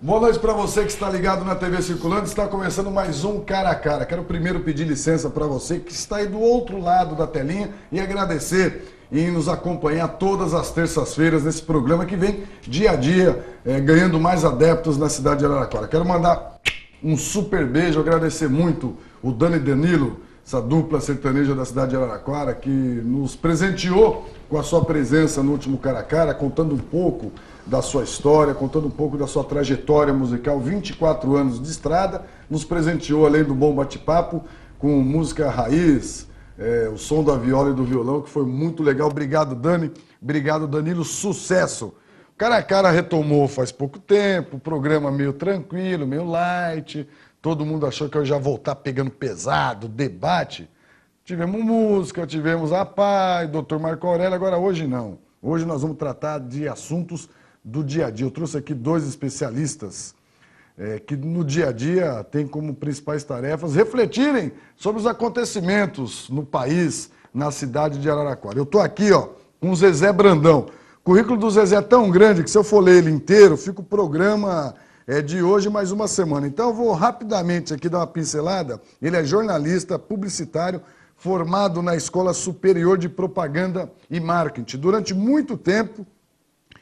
Boa noite para você que está ligado na TV Circulando. Está começando mais um Cara a Cara. Quero primeiro pedir licença para você que está aí do outro lado da telinha e agradecer em nos acompanhar todas as terças-feiras nesse programa que vem dia a dia ganhando mais adeptos na cidade de Araraquara. Quero mandar um super beijo, agradecer muito o Dani e Danilo, essa dupla sertaneja da cidade de Araraquara, que nos presenteou com a sua presença no último Cara a Cara, contando um pouco da sua história, contando um pouco da sua trajetória musical, 24 anos de estrada, nos presenteou, além do bom bate-papo, com música raiz, o som da viola e do violão, que foi muito legal. Obrigado, Dani. Obrigado, Danilo. Sucesso! Cara a Cara retomou faz pouco tempo, o programa meio tranquilo, meio light. Todo mundo achou que eu já ia voltar pegando pesado, debate. Tivemos música, tivemos a Pai, Dr. Marco Aurélio, agora hoje não. Hoje nós vamos tratar de assuntos do dia a dia. Eu trouxe aqui dois especialistas que no dia a dia têm como principais tarefas refletirem sobre os acontecimentos no país, na cidade de Araraquara. Eu estou aqui com o Zezé Brandão. O currículo do Zezé é tão grande que se eu for ler ele inteiro, fica o programa de hoje mais uma semana. Então eu vou rapidamente aqui dar uma pincelada. Ele é jornalista, publicitário, formado na Escola Superior de Propaganda e Marketing. Durante muito tempo,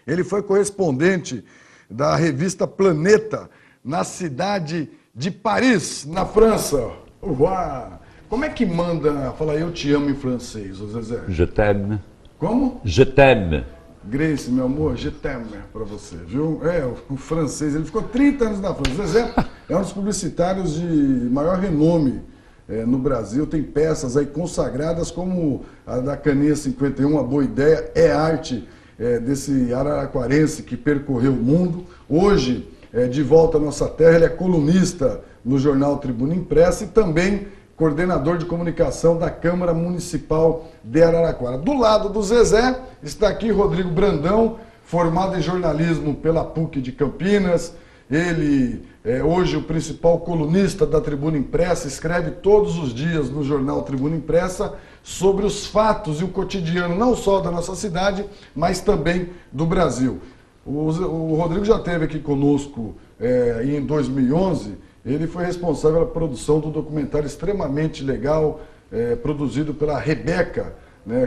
ele foi correspondente da revista Planeta, na cidade de Paris, na França. Uau! Como é que manda falar eu te amo em francês, Zezé? Je t'aime. Como? Je t'aime. Grace, meu amor, je t'aime pra você, viu? O francês, ele ficou 30 anos na França. Zezé é um dos publicitários de maior renome no Brasil, tem peças aí consagradas como a da Caninha 51, A Boa Ideia, é arte desse araraquarense que percorreu o mundo. Hoje, de volta à nossa terra, ele é colunista no jornal Tribuna Impressa e também coordenador de comunicação da Câmara Municipal de Araraquara. Do lado do Zezé está aqui Rodrigo Brandão, formado em jornalismo pela PUC de Campinas. Ele é hoje o principal colunista da Tribuna Impressa, escreve todos os dias no jornal Tribuna Impressa sobre os fatos e o cotidiano, não só da nossa cidade, mas também do Brasil. O Rodrigo já esteve aqui conosco em 2011, ele foi responsável pela produção do documentário extremamente legal, produzido pela Rebeca,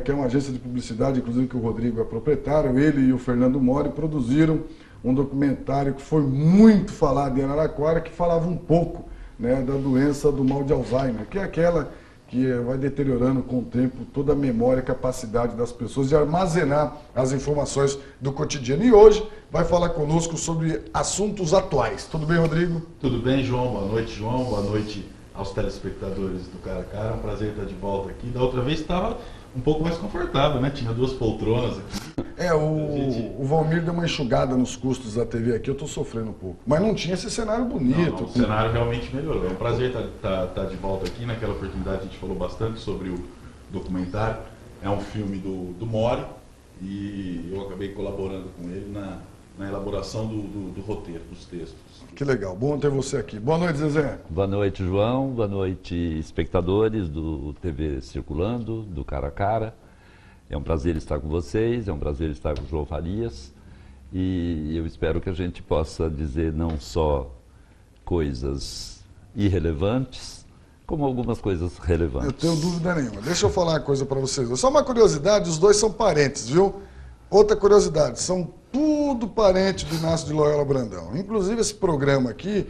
que é uma agência de publicidade, inclusive que o Rodrigo é proprietário. Ele e o Fernando Mori produziram um documentário que foi muito falado em Araraquara, que falava um pouco da doença do mal de Alzheimer, que é aquela que vai deteriorando com o tempo toda a memória e capacidade das pessoas de armazenar as informações do cotidiano. E hoje vai falar conosco sobre assuntos atuais. Tudo bem, Rodrigo? Tudo bem, João. Boa noite, João. Boa noite aos telespectadores do Cara a Cara. É um prazer estar de volta aqui. Da outra vez estava um pouco mais confortável, né? Tinha duas poltronas aqui. O Valmir deu uma enxugada nos custos da TV aqui, eu estou sofrendo um pouco. Mas não tinha esse cenário bonito. Não, o cenário realmente melhorou. É um prazer estar de volta aqui. Naquela oportunidade a gente falou bastante sobre o documentário. É um filme do Mori e eu acabei colaborando com ele na elaboração do roteiro, dos textos. Que legal, bom ter você aqui. Boa noite, Zezé. Boa noite, João. Boa noite, espectadores do TV Circulando, do Cara a Cara. É um prazer estar com vocês, é um prazer estar com o João Farias. E eu espero que a gente possa dizer não só coisas irrelevantes, como algumas coisas relevantes. Eu tenho dúvida nenhuma. Deixa eu falar uma coisa para vocês. Só uma curiosidade, os dois são parentes, viu? Outra curiosidade, são tudo parente do Inácio de Loyola Brandão. Inclusive esse programa aqui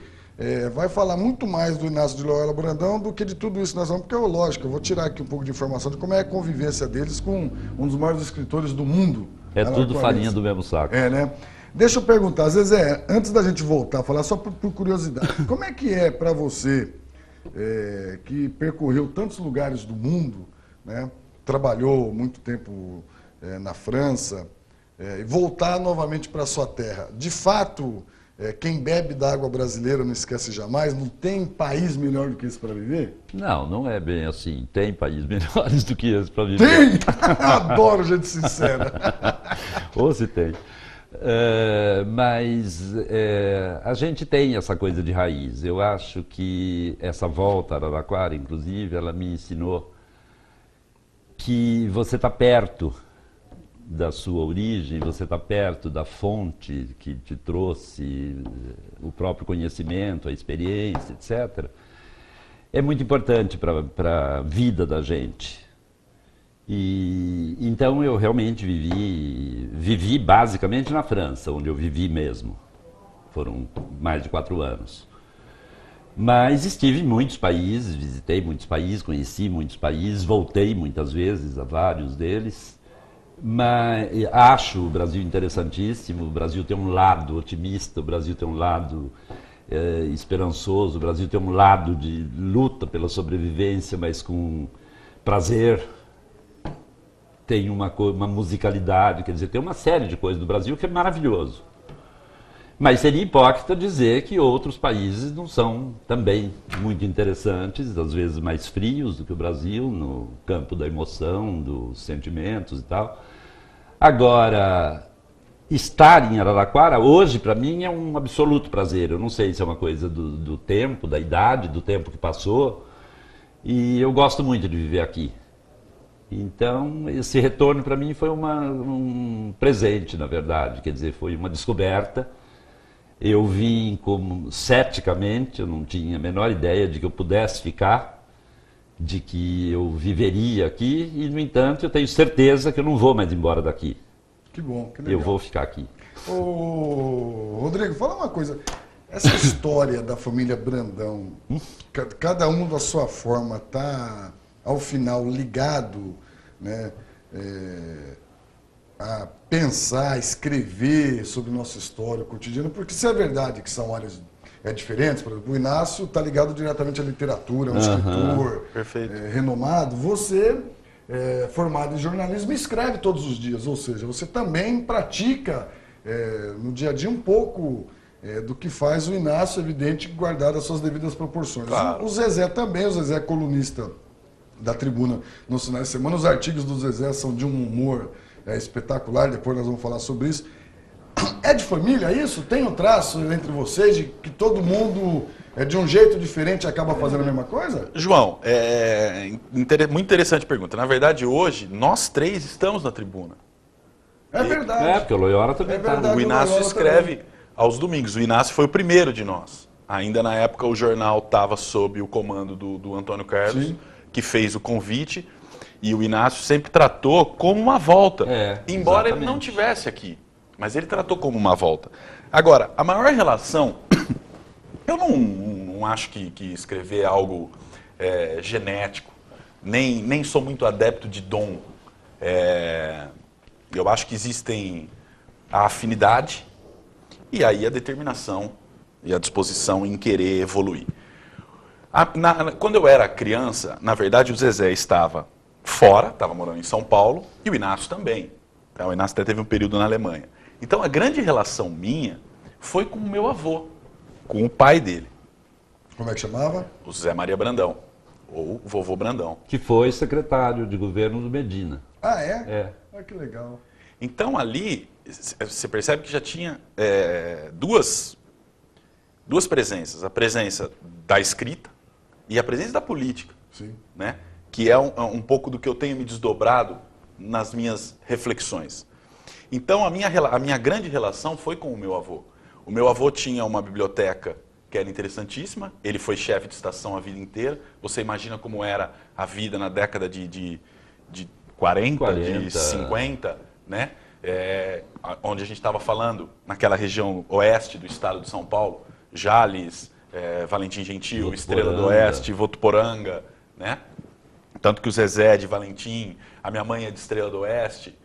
vai falar muito mais do Inácio de Loyola Brandão do que de tudo isso que nós vamos, porque lógico, eu vou tirar aqui um pouco de informação de como é a convivência deles com um dos maiores escritores do mundo. É tudo farinha do mesmo saco. Né? Deixa eu perguntar, Zezé, antes da gente voltar a falar, só por curiosidade, como é que é para você, que percorreu tantos lugares do mundo, né? Trabalhou muito tempo na França, e voltar novamente para a sua terra? De fato, quem bebe da água brasileira não esquece jamais, não tem país melhor do que esse para viver? Não, não é bem assim. Tem países melhores do que esse para viver. Tem! Adoro gente sincera. Ou se tem. Mas a gente tem essa coisa de raiz. Eu acho que essa volta a Araraquara, inclusive, ela me ensinou que você está perto da sua origem, você está perto da fonte que te trouxe o próprio conhecimento, a experiência, etc., é muito importante para a vida da gente. E então eu realmente vivi basicamente na França, onde eu vivi mesmo. Foram mais de 4 anos. Mas estive em muitos países, visitei muitos países, conheci muitos países, voltei muitas vezes a vários deles. Mas acho o Brasil interessantíssimo. O Brasil tem um lado otimista, o Brasil tem um lado esperançoso, o Brasil tem um lado de luta pela sobrevivência, mas com prazer. Tem uma musicalidade, quer dizer, tem uma série de coisas do Brasil que é maravilhoso. Mas seria hipócrita dizer que outros países não são também muito interessantes, às vezes mais frios do que o Brasil, no campo da emoção, dos sentimentos e tal. Agora, estar em Araraquara, hoje, para mim, é um absoluto prazer. Eu não sei se é uma coisa do tempo, da idade, do tempo que passou, e eu gosto muito de viver aqui. Então, esse retorno para mim foi um presente, na verdade, quer dizer, foi uma descoberta. Eu vim como ceticamente, eu não tinha a menor ideia de que eu pudesse ficar, de que eu viveria aqui, e, no entanto, eu tenho certeza que eu não vou mais embora daqui. Que bom, que legal. Eu vou ficar aqui. Ô, Rodrigo, fala uma coisa. Essa história da família Brandão, cada um da sua forma está, ao final, ligado, né, a pensar, escrever sobre nossa história cotidiana, porque se é verdade que são áreas diferentes, por exemplo, o Inácio está ligado diretamente à literatura, é um escritor renomado, você é formado em jornalismo e escreve todos os dias, ou seja, você também pratica no dia a dia um pouco do que faz o Inácio, evidente, guardado as suas devidas proporções. Claro. O Zezé também, o Zezé é colunista da Tribuna nos finais de semana, os artigos do Zezé são de um humor espetacular, depois nós vamos falar sobre isso. É de família isso? Tem um traço entre vocês de que todo mundo de um jeito diferente acaba fazendo a mesma coisa? João, muito interessante a pergunta. Na verdade, hoje, nós 3 estamos na Tribuna. É verdade. Porque o Loyola também está. O Inácio escreve aos domingos. O Inácio foi o primeiro de nós. Ainda na época o jornal estava sob o comando do Antônio Carlos, sim, que fez o convite. E o Inácio sempre tratou como uma volta, embora exatamente ele não tivesse aqui. Mas ele tratou como uma volta. Agora, a maior relação, eu não acho que escrever é algo genético, nem sou muito adepto de dom. Eu acho que existem a afinidade e aí a determinação e a disposição em querer evoluir. Quando eu era criança, na verdade o Zezé estava fora, estava morando em São Paulo, e o Inácio também. Então, o Inácio até teve um período na Alemanha. Então, a grande relação minha foi com o meu avô, com o pai dele. Como é que chamava? O José Maria Brandão, ou vovô Brandão. Que foi secretário de governo do Medina. Ah, é? Ah, que legal. Então, ali, você percebe que já tinha duas presenças. A presença da escrita e a presença da política. Sim. Né? Que é um pouco do que eu tenho me desdobrado nas minhas reflexões. Então, a minha grande relação foi com o meu avô. O meu avô tinha uma biblioteca que era interessantíssima, ele foi chefe de estação a vida inteira. Você imagina como era a vida na década de 40, de 50, né? Onde a gente estava falando, naquela região oeste do estado de São Paulo, Jales, Valentim Gentil, Estrela do Oeste, Votuporanga, né? Tanto que o Zezé é de Valentim, a minha mãe é de Estrela do Oeste.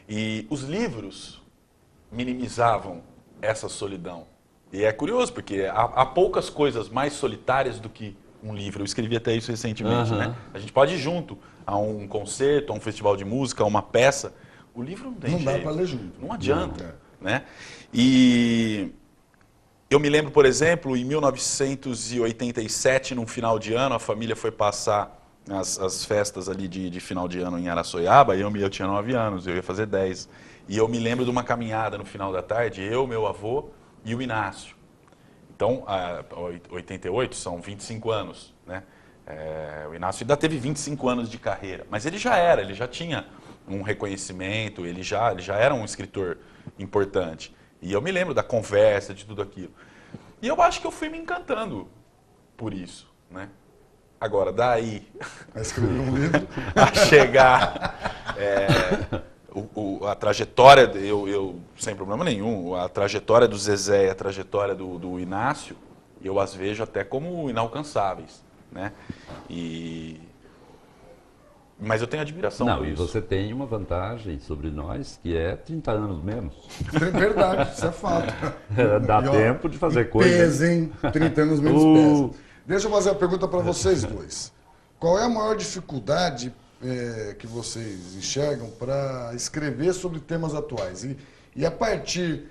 E os livros minimizavam essa solidão. E é curioso, porque há poucas coisas mais solitárias do que um livro. Eu escrevi até isso recentemente, né? A gente pode ir junto a um concerto, a um festival de música, a uma peça. O livro não tem jeito. Não dá para ler junto. Não adianta. Né? E eu me lembro, por exemplo, em 1987, num final de ano, a família foi passar as festas ali de final de ano em Araçoiaba, eu tinha 9 anos, eu ia fazer 10. E eu me lembro de uma caminhada no final da tarde, eu, meu avô e o Inácio. Então, 88 são 25 anos, né? O Inácio ainda teve 25 anos de carreira, mas ele já tinha um reconhecimento, ele já era um escritor importante. E eu me lembro da conversa, de tudo aquilo. E eu acho que eu fui me encantando por isso, né? Agora, daí A escrever um livro. a chegar a trajetória, eu sem problema nenhum, a trajetória do Zezé e a trajetória do Inácio, eu as vejo até como inalcançáveis, né? Mas eu tenho admiração Não, por e isso. você tem uma vantagem sobre nós, que é 30 anos menos. É verdade, isso é fato. Dá E, ó, tempo de fazer e coisa. Pesa, hein? 30 anos menos pesa. Deixa eu fazer uma pergunta para vocês dois. Qual é a maior dificuldade que vocês enxergam para escrever sobre temas atuais? E a partir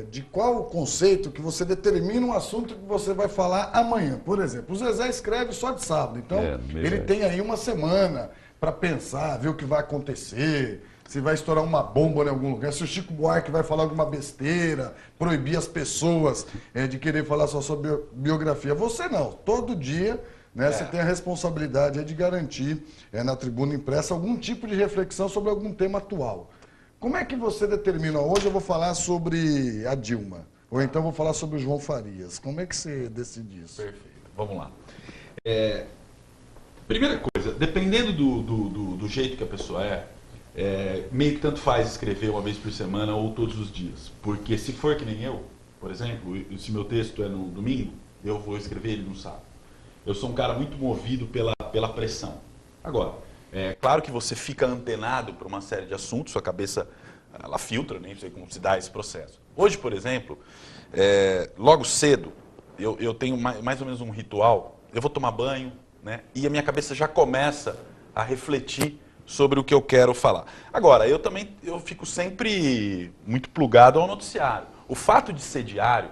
de qual conceito que você determina um assunto que você vai falar amanhã? Por exemplo, o Zezé escreve só de sábado, então ele tem aí uma semana para pensar, ver o que vai acontecer, se vai estourar uma bomba em algum lugar, se o Chico Buarque vai falar alguma besteira, proibir as pessoas de querer falar só sobre biografia. Você não, todo dia, né, você tem a responsabilidade de garantir na tribuna impressa algum tipo de reflexão sobre algum tema atual. Como é que você determina? Hoje eu vou falar sobre a Dilma, ou então vou falar sobre o João Farias. Como é que você decide isso? Perfeito, vamos lá. Primeira coisa, dependendo do jeito que a pessoa meio que tanto faz escrever uma vez por semana ou todos os dias. Porque se for que nem eu, por exemplo, se meu texto é no domingo, eu vou escrever ele no sábado. Eu sou um cara muito movido pela pressão. Agora, claro que você fica antenado para uma série de assuntos, sua cabeça ela filtra, nem sei como se dá esse processo. Hoje, por exemplo, logo cedo, eu tenho mais ou menos um ritual, eu vou tomar banho, né, e a minha cabeça já começa a refletir sobre o que eu quero falar. Agora, eu fico sempre muito plugado ao noticiário. O fato de ser diário,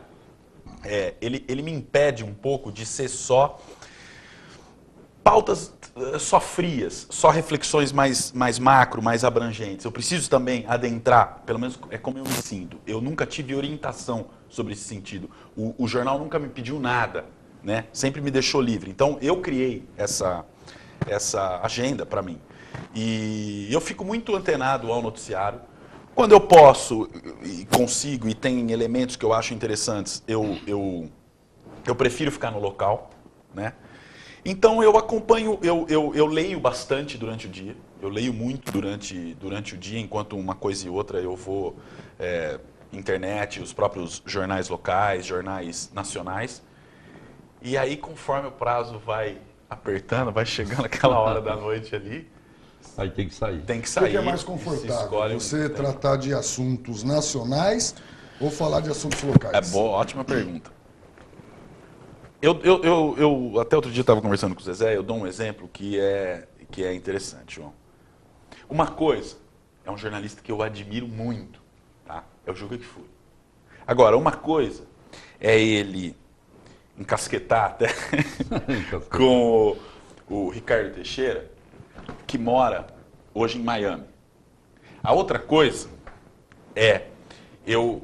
ele me impede um pouco de ser só pautas só frias, só reflexões mais macro, mais abrangentes. Eu preciso também adentrar, pelo menos é como eu me sinto. Eu nunca tive orientação sobre esse sentido. O jornal nunca me pediu nada, né? Sempre me deixou livre. Então, eu criei essa agenda para mim. E eu fico muito antenado ao noticiário. Quando eu posso e consigo e tem elementos que eu acho interessantes, eu prefiro ficar no local, né? Então eu acompanho, eu leio bastante durante o dia, eu leio muito durante o dia, enquanto uma coisa e outra eu vou internet, os próprios jornais locais, jornais nacionais. E aí, conforme o prazo vai apertando, vai chegando aquela hora da noite ali, Aí tem que sair. tem que O sair. que é mais se confortável? escolhe Você tratar de assuntos nacionais ou falar de assuntos locais? boa, ótima pergunta. Eu até outro dia estava conversando com o Zezé, eu dou um exemplo que é interessante, João. Uma coisa, é um jornalista que eu admiro muito, tá? É o Juca Kfouri. Agora, uma coisa é ele encasquetar até com o Ricardo Teixeira, que mora hoje em Miami. A outra coisa é eu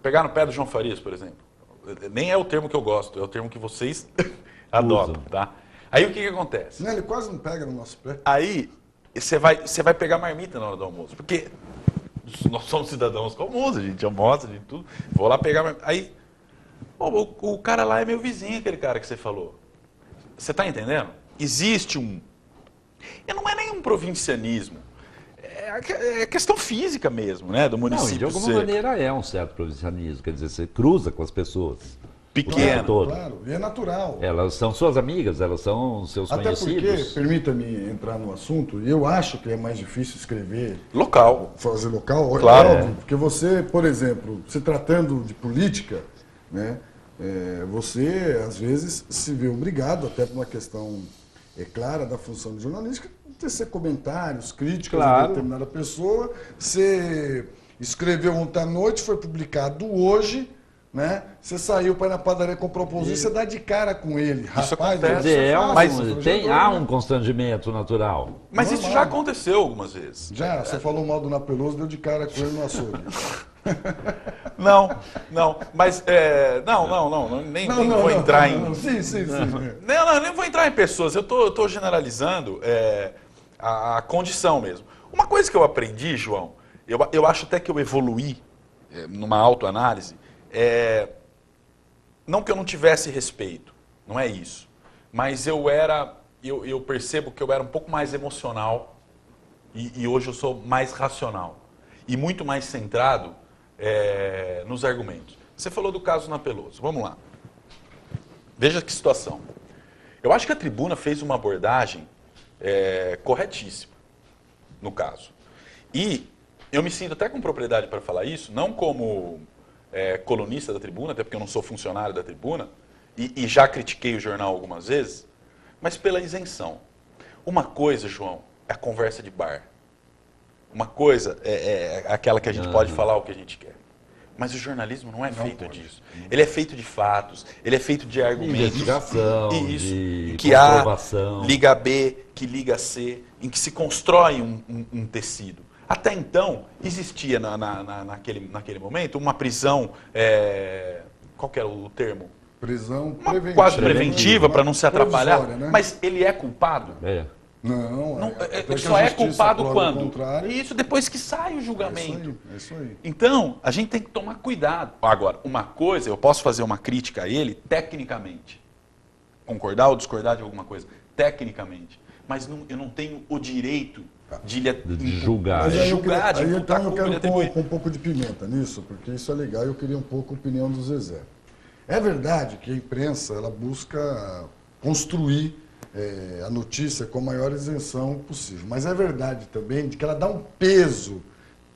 pegar no pé do João Farias, por exemplo. Nem é o termo que eu gosto, é o termo que vocês adotam, tá? Aí o que acontece? Não, ele quase não pega no nosso pé. Aí você vai pegar marmita na hora do almoço, porque nós somos cidadãos comuns, a gente almoça, a gente tudo. Vou lá pegar marmita. Aí, o cara lá é meu vizinho, aquele cara que você falou. Você tá entendendo? Existe e não é nem um provincianismo. É questão física mesmo, né? Do Não, município. e de alguma maneira é um certo provincianismo, quer dizer, você cruza com as pessoas. Pequeno. Todo. Claro, e é natural. Elas são suas amigas, elas são seus Até porque, conhecidos. permita-me entrar no assunto, eu acho que é mais difícil escrever, Local. fazer local, Claro. é óbvio, porque você, por exemplo, se tratando de política, né, você às vezes se vê obrigado, até por uma questão clara da função de jornalística, tecer comentários, críticas Claro. a determinada pessoa. Você escreveu ontem à noite, foi publicado hoje, né? Você saiu para ir na padaria comprar um pãozinho, você dá de cara com ele. Isso Rapaz, acontece. Quer dizer, fácil, há um constrangimento natural. Mas isso Normal. já aconteceu algumas vezes. Já, você falou mal do Napeloso, deu de cara com ele no açougue. Não, mas nem vou entrar em... Sim. Não, nem vou entrar em pessoas, eu tô generalizando a condição mesmo. Uma coisa que eu aprendi, João, eu acho até que eu evoluí numa autoanálise, não que eu não tivesse respeito, não é isso, mas eu percebo que eu era um pouco mais emocional e hoje eu sou mais racional e muito mais centrado nos argumentos. Você falou do caso na Peloso, vamos lá. Veja que situação. Eu acho que a tribuna fez uma abordagem corretíssima no caso. E eu me sinto até com propriedade para falar isso, não como colunista da tribuna, até porque eu não sou funcionário da tribuna, e já critiquei o jornal algumas vezes, mas pela isenção. Uma coisa, João, é a conversa de bar. Uma coisa é aquela que a gente pode falar o que a gente quer. Mas o jornalismo não é feito disso. Ele é feito de fatos, ele é feito de argumentos. Investigação, de que comprovação. Liga B, que liga C, em que se constrói um tecido. Até então, existia naquele momento uma prisão, qual que era o termo? Prisão preventiva. Quase preventiva, para não se atrapalhar. Né? Mas ele é culpado? Não, só é culpado quando? Isso depois que sai o julgamento. É isso aí. Então, a gente tem que tomar cuidado. Agora, uma coisa, eu posso fazer uma crítica a ele tecnicamente. Concordar ou discordar de alguma coisa? Tecnicamente. Mas eu não tenho o direito de julgar. Mas aí eu quero pôr um pouco de pimenta nisso, porque isso é legal e eu queria um pouco a opinião do Zezé. É verdade que a imprensa ela busca construir a notícia com a maior isenção possível. Mas é verdade também de que ela dá um peso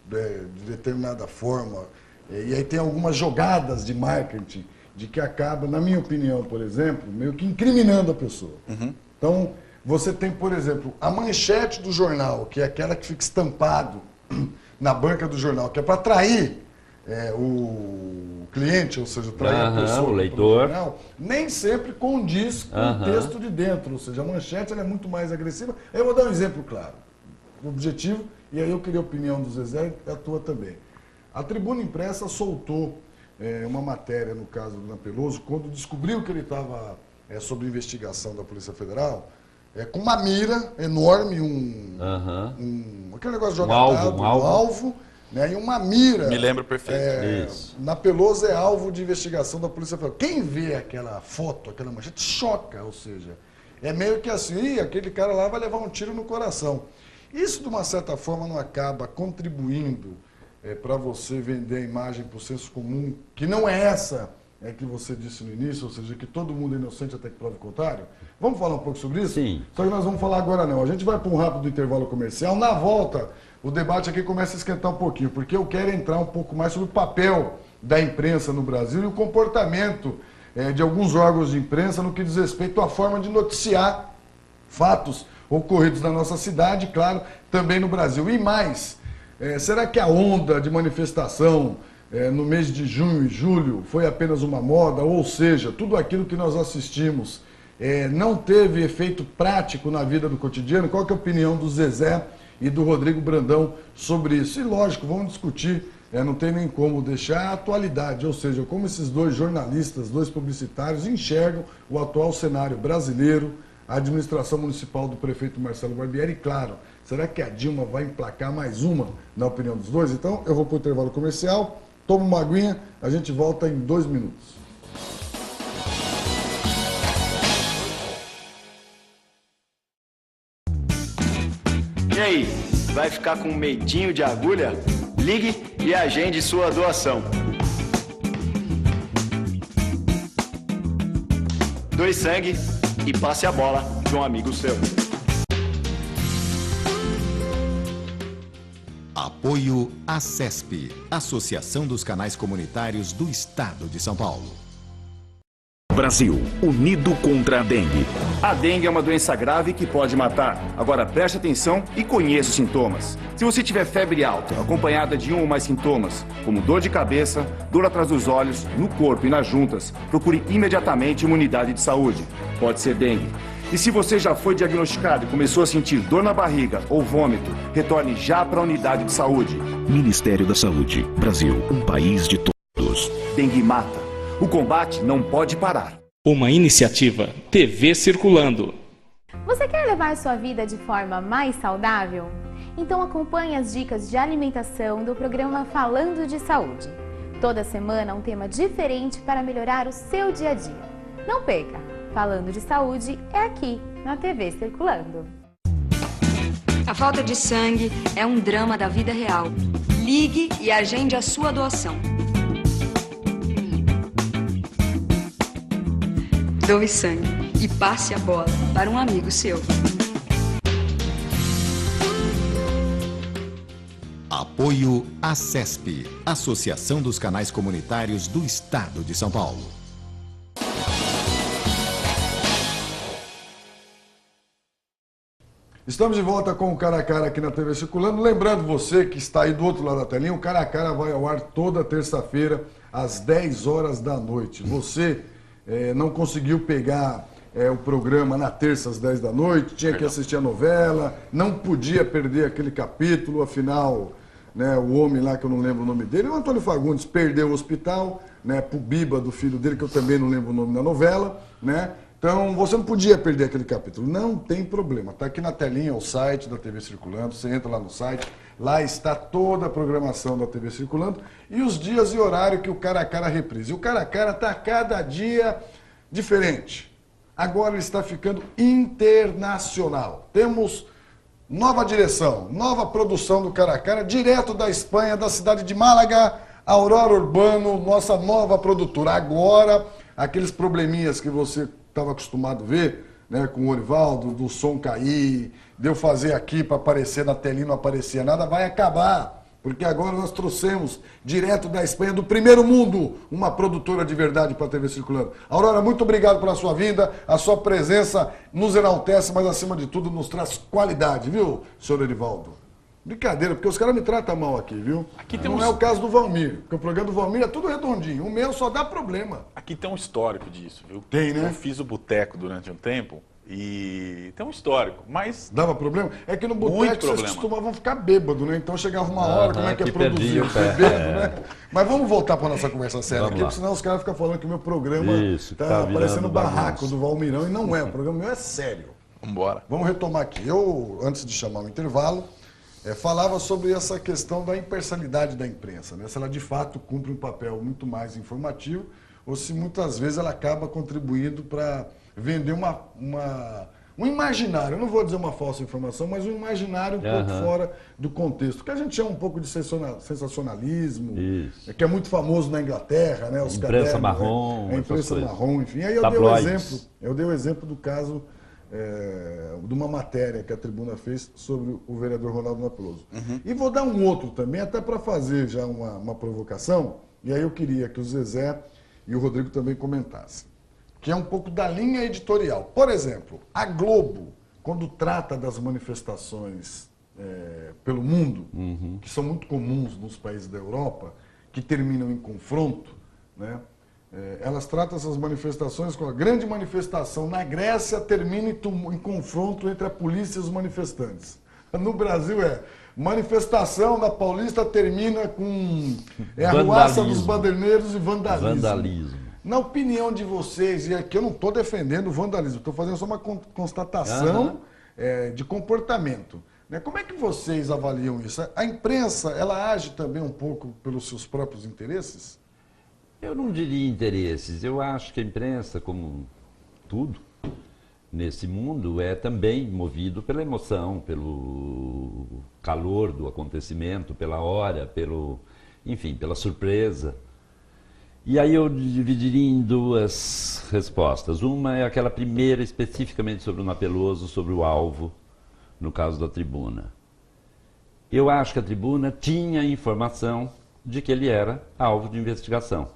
de determinada forma, e aí tem algumas jogadas de marketing de que acaba, na minha opinião, por exemplo, meio que incriminando a pessoa. Então, você tem, por exemplo, a manchete do jornal, que é aquela que fica estampado na banca do jornal, que é para atrair o cliente, ou seja, atrair a pessoa, o leitor, jornal, nem sempre condiz com o texto de dentro, ou seja, a manchete ela é muito mais agressiva. Eu vou dar um exemplo claro, objetivo, e aí eu queria a opinião do Zezé e a tua também. A Tribuna Impressa soltou uma matéria, no caso do Ana Peloso, quando descobriu que ele estava sob investigação da Polícia Federal, com uma mira enorme, aquele negócio de jogar dado, um alvo, né, e uma mira. Me lembro perfeito. Na Peloso é alvo de investigação da Polícia Federal. Quem vê aquela foto, aquela manchete, choca, ou seja, é meio que assim, aquele cara lá vai levar um tiro no coração. Isso, de uma certa forma, não acaba contribuindo para você vender a imagem para o senso comum, que não é essa que você disse no início, ou seja, que todo mundo é inocente até que prove o contrário? Vamos falar um pouco sobre isso? Sim. Só que nós vamos falar agora não. A gente vai para um rápido intervalo comercial. Na volta, o debate aqui começa a esquentar um pouquinho, porque eu quero entrar um pouco mais sobre o papel da imprensa no Brasil e o comportamento de alguns órgãos de imprensa no que diz respeito à forma de noticiar fatos ocorridos na nossa cidade, claro, também no Brasil. E mais, será que a onda de manifestação no mês de junho e julho foi apenas uma moda? Ou seja, tudo aquilo que nós assistimos não teve efeito prático na vida do cotidiano? Qual que é a opinião do Zezé e do Rodrigo Brandão sobre isso? E lógico, vamos discutir, não tem nem como deixar a atualidade, ou seja, como esses dois jornalistas, dois publicitários enxergam o atual cenário brasileiro, a administração municipal do prefeito Marcelo Barbieri, e claro, será que a Dilma vai emplacar mais uma, na opinião dos dois? Então, eu vou para o intervalo comercial, tomo uma aguinha, a gente volta em 2 minutos. E aí, vai ficar com medinho de agulha? Ligue e agende sua doação. Doe sangue e passe a bola de um amigo seu. Apoio ACESP, Associação dos Canais Comunitários do Estado de São Paulo. Brasil, unido contra a dengue. A dengue é uma doença grave que pode matar. Agora preste atenção e conheça os sintomas. Se você tiver febre alta, acompanhada de um ou mais sintomas, como dor de cabeça, dor atrás dos olhos, no corpo e nas juntas, procure imediatamente uma unidade de saúde. Pode ser dengue. E se você já foi diagnosticado e começou a sentir dor na barriga ou vômito, retorne já para a unidade de saúde. Ministério da Saúde. Brasil, um país de todos. Dengue mata. O combate não pode parar. Uma iniciativa TV Circulando. Você quer levar sua vida de forma mais saudável? Então acompanhe as dicas de alimentação do programa Falando de Saúde. Toda semana um tema diferente para melhorar o seu dia a dia. Não perca! Falando de Saúde é aqui, na TV Circulando. A falta de sangue é um drama da vida real. Ligue e agende a sua doação. Doe sangue e passe a bola para um amigo seu. Apoio ACESP, Associação dos Canais Comunitários do Estado de São Paulo. Estamos de volta com o Cara a Cara aqui na TV Circulando. Lembrando você que está aí do outro lado da telinha, o Cara a Cara vai ao ar toda terça-feira às 10 horas da noite. Você não conseguiu pegar o programa na terça às 10 da noite, tinha que assistir a novela, não podia perder aquele capítulo, afinal, né, o homem lá que eu não lembro o nome dele, o Antônio Fagundes, perdeu o hospital, né, pro Biba do filho dele, que eu também não lembro o nome da novela, né? Então, você não podia perder aquele capítulo. Não tem problema. Está aqui na telinha o site da TV Circulando. Você entra lá no site. Lá está toda a programação da TV Circulando. E os dias e horário que o Cara a Cara reprise. O Cara a Cara está cada dia diferente. Agora ele está ficando internacional. Temos nova direção, nova produção do Cara a Cara, direto da Espanha, da cidade de Málaga, Aurora Urbano, nossa nova produtora. Agora, aqueles probleminhas que você estava acostumado a ver, né, com o Orivaldo, do som cair, de eu fazer aqui para aparecer na telinha, não aparecia nada, vai acabar. Porque agora nós trouxemos, direto da Espanha, do primeiro mundo, uma produtora de verdade para a TV Circulando. Aurora, muito obrigado pela sua vinda, a sua presença nos enaltece, mas acima de tudo nos traz qualidade, viu, senhor Orivaldo? Brincadeira, porque os caras me tratam mal aqui, viu? Aqui tem não é o caso do Valmir, porque o programa do Valmir é tudo redondinho. O meu só dá problema. Aqui tem um histórico disso, viu? Tem, né? Eu fiz o boteco durante um tempo e tem um histórico, mas... Dava problema? É que no boteco vocês costumavam ficar bêbado, né? Então chegava uma hora, como é que é produzir? Bêbado, né? Mas vamos voltar para nossa conversa séria aqui, porque senão os caras ficam falando que o meu programa tá parecendo barraco do Valmirão, e não é. O programa meu é sério. Vambora. Vamos retomar aqui. Eu, antes de chamar o intervalo, falava sobre essa questão da imparcialidade da imprensa, né? Se ela de fato cumpre um papel muito mais informativo ou se muitas vezes ela acaba contribuindo para vender um imaginário, eu não vou dizer uma falsa informação, mas um imaginário um pouco fora do contexto, que a gente chama um pouco de sensacionalismo, que é muito famoso na Inglaterra, né? Os imprensa marrom, a imprensa marrom, enfim. Aí eu dei o exemplo do caso de uma matéria que a Tribuna fez sobre o vereador Ronaldo Napeloso. E vou dar um outro também, até para fazer já uma provocação, e aí eu queria que o Zezé e o Rodrigo também comentassem, que é um pouco da linha editorial. Por exemplo, a Globo, quando trata das manifestações pelo mundo, que são muito comuns nos países da Europa, que terminam em confronto, né? Elas tratam essas manifestações com a grande manifestação na Grécia termina em confronto entre a polícia e os manifestantes. No Brasil manifestação na Paulista termina com arruaça dos bandeirineiros e vandalismo. Na opinião de vocês, e aqui eu não estou defendendo o vandalismo, estou fazendo só uma constatação de comportamento. Né? Como é que vocês avaliam isso? A imprensa, ela age também um pouco pelos seus próprios interesses? Eu não diria interesses. Eu acho que a imprensa, como tudo nesse mundo, é também movido pela emoção, pelo calor do acontecimento, pela hora, enfim, pela surpresa. E aí eu dividiria em duas respostas. Uma é aquela primeira, especificamente sobre o Napeloso, sobre o alvo, no caso da Tribuna. Eu acho que a Tribuna tinha informação de que ele era alvo de investigação.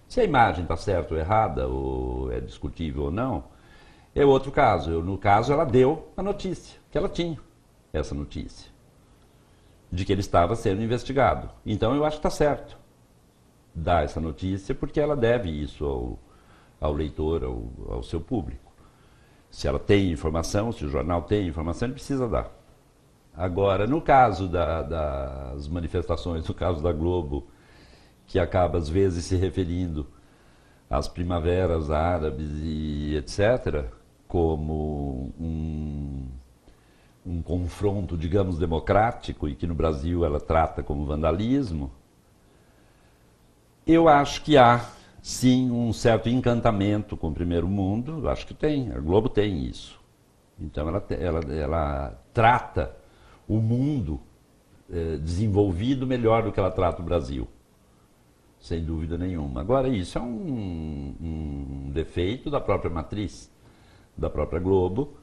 Se a imagem está certa ou errada, ou é discutível ou não, é outro caso. No caso, ela deu a notícia, que ela tinha essa notícia, de que ele estava sendo investigado. Então, eu acho que está certo dar essa notícia, porque ela deve isso ao leitor, ao seu público. Se ela tem informação, se o jornal tem informação, ele precisa dar. Agora, no caso das manifestações, no caso da Globo, que acaba às vezes se referindo às primaveras árabes e etc., como um confronto, digamos, democrático, e que no Brasil ela trata como vandalismo, eu acho que há, sim, um certo encantamento com o primeiro mundo. Eu acho que tem, a Globo tem isso. Então ela trata o mundo desenvolvido melhor do que ela trata o Brasil, sem dúvida nenhuma. Agora, isso é um defeito da própria matriz, da própria Globo,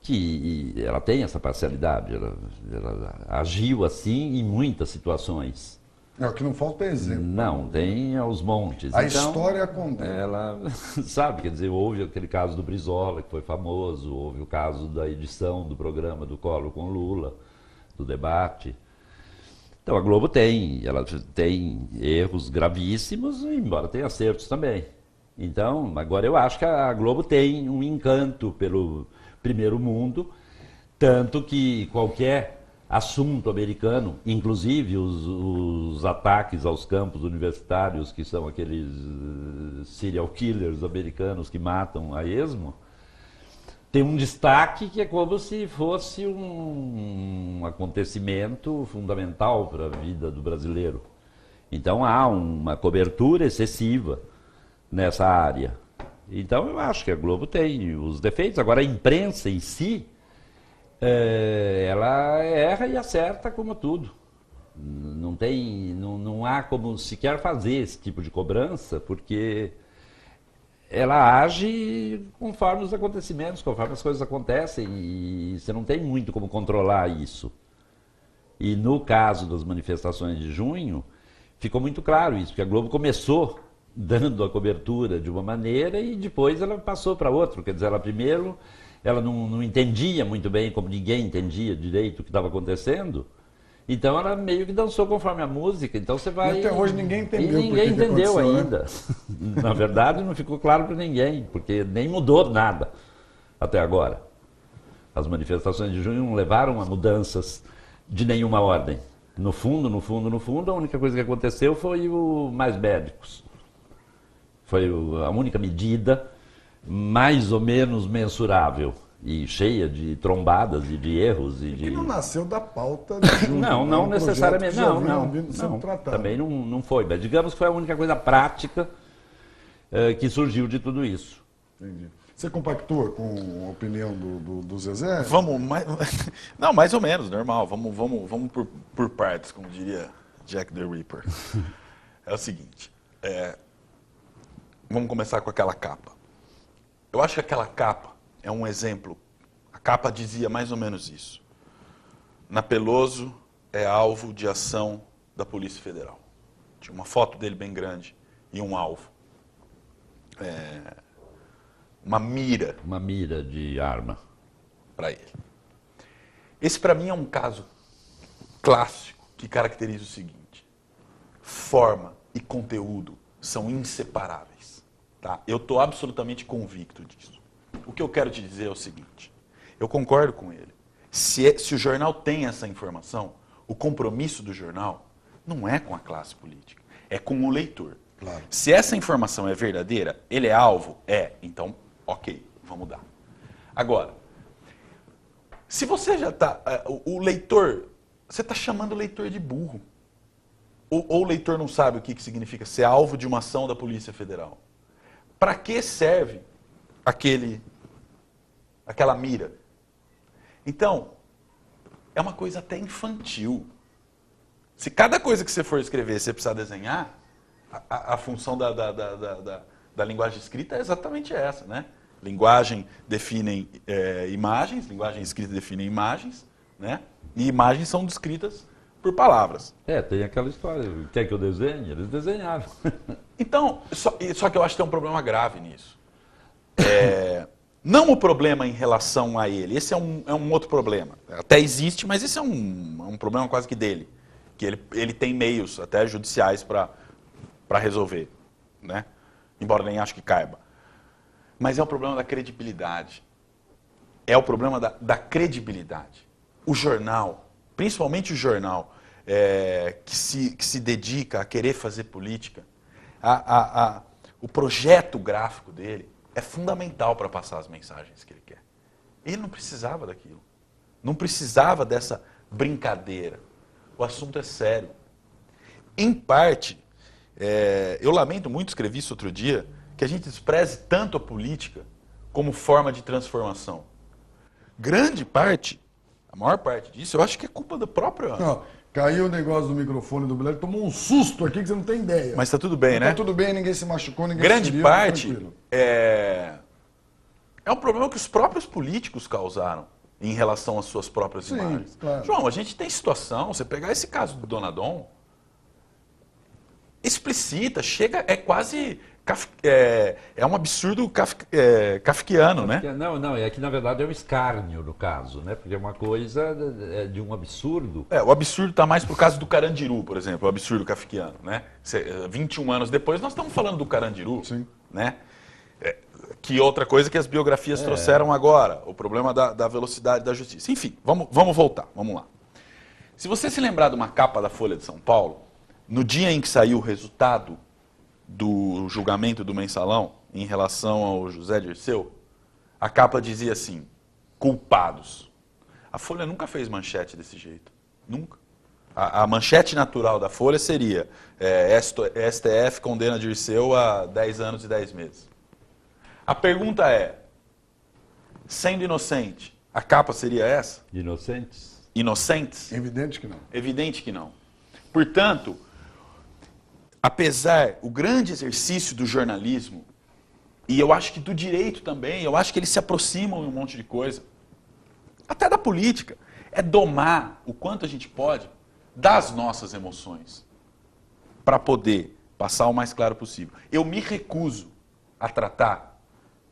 que ela tem essa parcialidade, ela agiu assim em muitas situações. É, o que não falta é exemplo. Não, tem aos montes. A então, história condena. Ela, sabe, quer dizer, houve aquele caso do Brizola, que foi famoso, houve o caso da edição do programa do Collor com Lula, do debate. Então a Globo ela tem erros gravíssimos, embora tenha acertos também. Então, agora eu acho que a Globo tem um encanto pelo primeiro mundo, tanto que qualquer assunto americano, inclusive os ataques aos campos universitários, que são aqueles serial killers americanos que matam a esmo, tem um destaque que é como se fosse um acontecimento fundamental para a vida do brasileiro. Então há uma cobertura excessiva nessa área. Então eu acho que a Globo tem os defeitos. Agora a imprensa em si, ela erra e acerta como tudo. Não há como sequer fazer esse tipo de cobrança, porque ela age conforme os acontecimentos, conforme as coisas acontecem, e você não tem muito como controlar isso. E no caso das manifestações de junho, ficou muito claro isso, porque a Globo começou dando a cobertura de uma maneira e depois ela passou para outra. Quer dizer, ela não entendia muito bem, como ninguém entendia direito o que estava acontecendo, então ela meio que dançou conforme a música. Então você vai... E até hoje ninguém entendeu. E ninguém entendeu ainda. Né? Na verdade, não ficou claro para ninguém, porque nem mudou nada até agora. As manifestações de junho não levaram a mudanças de nenhuma ordem. No fundo, a única coisa que aconteceu foi o Mais Médicos. Foi a única medida mais ou menos mensurável e cheia de trombadas e de erros. Que não nasceu da pauta de junho. Não necessariamente. Não. Também não foi. Mas digamos que foi a única coisa prática que surgiu de tudo isso. Entendi. Você compactua com a opinião do Zezé? Vamos, mais ou menos, normal. Vamos por partes, como diria Jack the Ripper. É o seguinte, vamos começar com aquela capa. Eu acho que aquela capa é um exemplo. A capa dizia mais ou menos isso. Na Peloso é alvo de ação da Polícia Federal. Tinha uma foto dele bem grande e um alvo. Uma mira. Uma mira de arma. Para ele. Esse, para mim, é um caso clássico que caracteriza o seguinte. Forma e conteúdo são inseparáveis. Tá? Eu estou absolutamente convicto disso. O que eu quero te dizer é o seguinte. Eu concordo com ele. Se o jornal tem essa informação, o compromisso do jornal não é com a classe política, é com o leitor. Claro. Se essa informação é verdadeira, ele é alvo? Então, ok, vamos dar. Agora, se você já está... O leitor, você está chamando o leitor de burro. Ou o leitor não sabe o que significa ser alvo de uma ação da Polícia Federal. Para que serve aquela mira? Então, é uma coisa até infantil. Se cada coisa que você for escrever você precisar desenhar, a função da linguagem escrita é exatamente essa, né? Linguagem define imagens, linguagem escrita define imagens, né? E imagens são descritas por palavras. Tem aquela história, quer que eu desenhe? Eles desenharam. Então, só que eu acho que tem um problema grave nisso. Não o problema em relação a ele, esse é um outro problema. Até existe, mas esse é um problema quase que dele. Que ele tem meios, até judiciais, para resolver, né? Embora nem acho que caiba. Mas é o problema da credibilidade. É o problema da credibilidade. O jornal, principalmente o jornal que se dedica a querer fazer política, o projeto gráfico dele é fundamental para passar as mensagens que ele quer. Ele não precisava daquilo. Não precisava dessa brincadeira. O assunto é sério. Em parte, eu lamento muito, escrevi isso outro dia, que a gente despreze tanto a política como forma de transformação. Grande parte, a maior parte disso, eu acho que é culpa da própria... Não, caiu o negócio do microfone do Bilal, tomou um susto aqui que você não tem ideia. Mas tá tudo bem, né? Tá tudo bem, ninguém se machucou, ninguém Grande se feriu, parte tranquilo. é um problema que os próprios políticos causaram em relação às suas próprias Sim, imagens. claro. João, a gente tem situação, você pegar esse caso do Donadon, explicita, chega, é quase... É um absurdo kafkiano, né? Não, é que na verdade é um escárnio no caso, né? Porque é uma coisa de um absurdo. O absurdo está mais pro caso do Carandiru, por exemplo, o absurdo kafkiano, né? 21 anos depois nós estamos falando do Carandiru, Sim. né? Que outra coisa que as biografias trouxeram agora, o problema da velocidade da justiça. Enfim, vamos voltar, vamos lá. Se você se lembrar de uma capa da Folha de São Paulo, no dia em que saiu o resultado do julgamento do Mensalão em relação ao José Dirceu, a capa dizia assim, culpados. A Folha nunca fez manchete desse jeito, nunca. A manchete natural da Folha seria STF condena Dirceu a 10 anos e 10 meses. A pergunta é, sendo inocente, a capa seria essa? Inocentes? Inocentes? Evidente que não. Evidente que não. Portanto, apesar o grande exercício do jornalismo, e eu acho que do direito também, eu acho que eles se aproximam em um monte de coisa, até da política, é domar o quanto a gente pode das nossas emoções, para poder passar o mais claro possível. Eu me recuso a tratar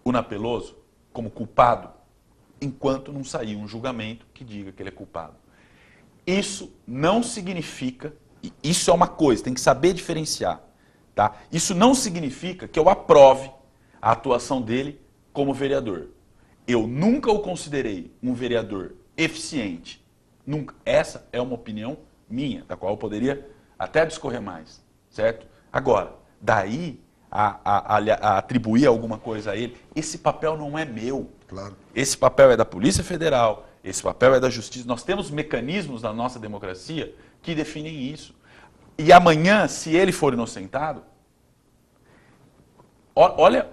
o Napeloso como culpado enquanto não sair um julgamento que diga que ele é culpado. Isso não significa, e isso é uma coisa, tem que saber diferenciar, tá? Isso não significa que eu aprove a atuação dele como vereador. Eu nunca o considerei um vereador eficiente. Nunca. Essa é uma opinião minha, da qual eu poderia até discorrer mais, certo? Agora, daí a atribuir alguma coisa a ele, esse papel não é meu. Claro. Esse papel é da Polícia Federal, esse papel é da Justiça. Nós temos mecanismos na nossa democracia que definem isso. E amanhã, se ele for inocentado, olha,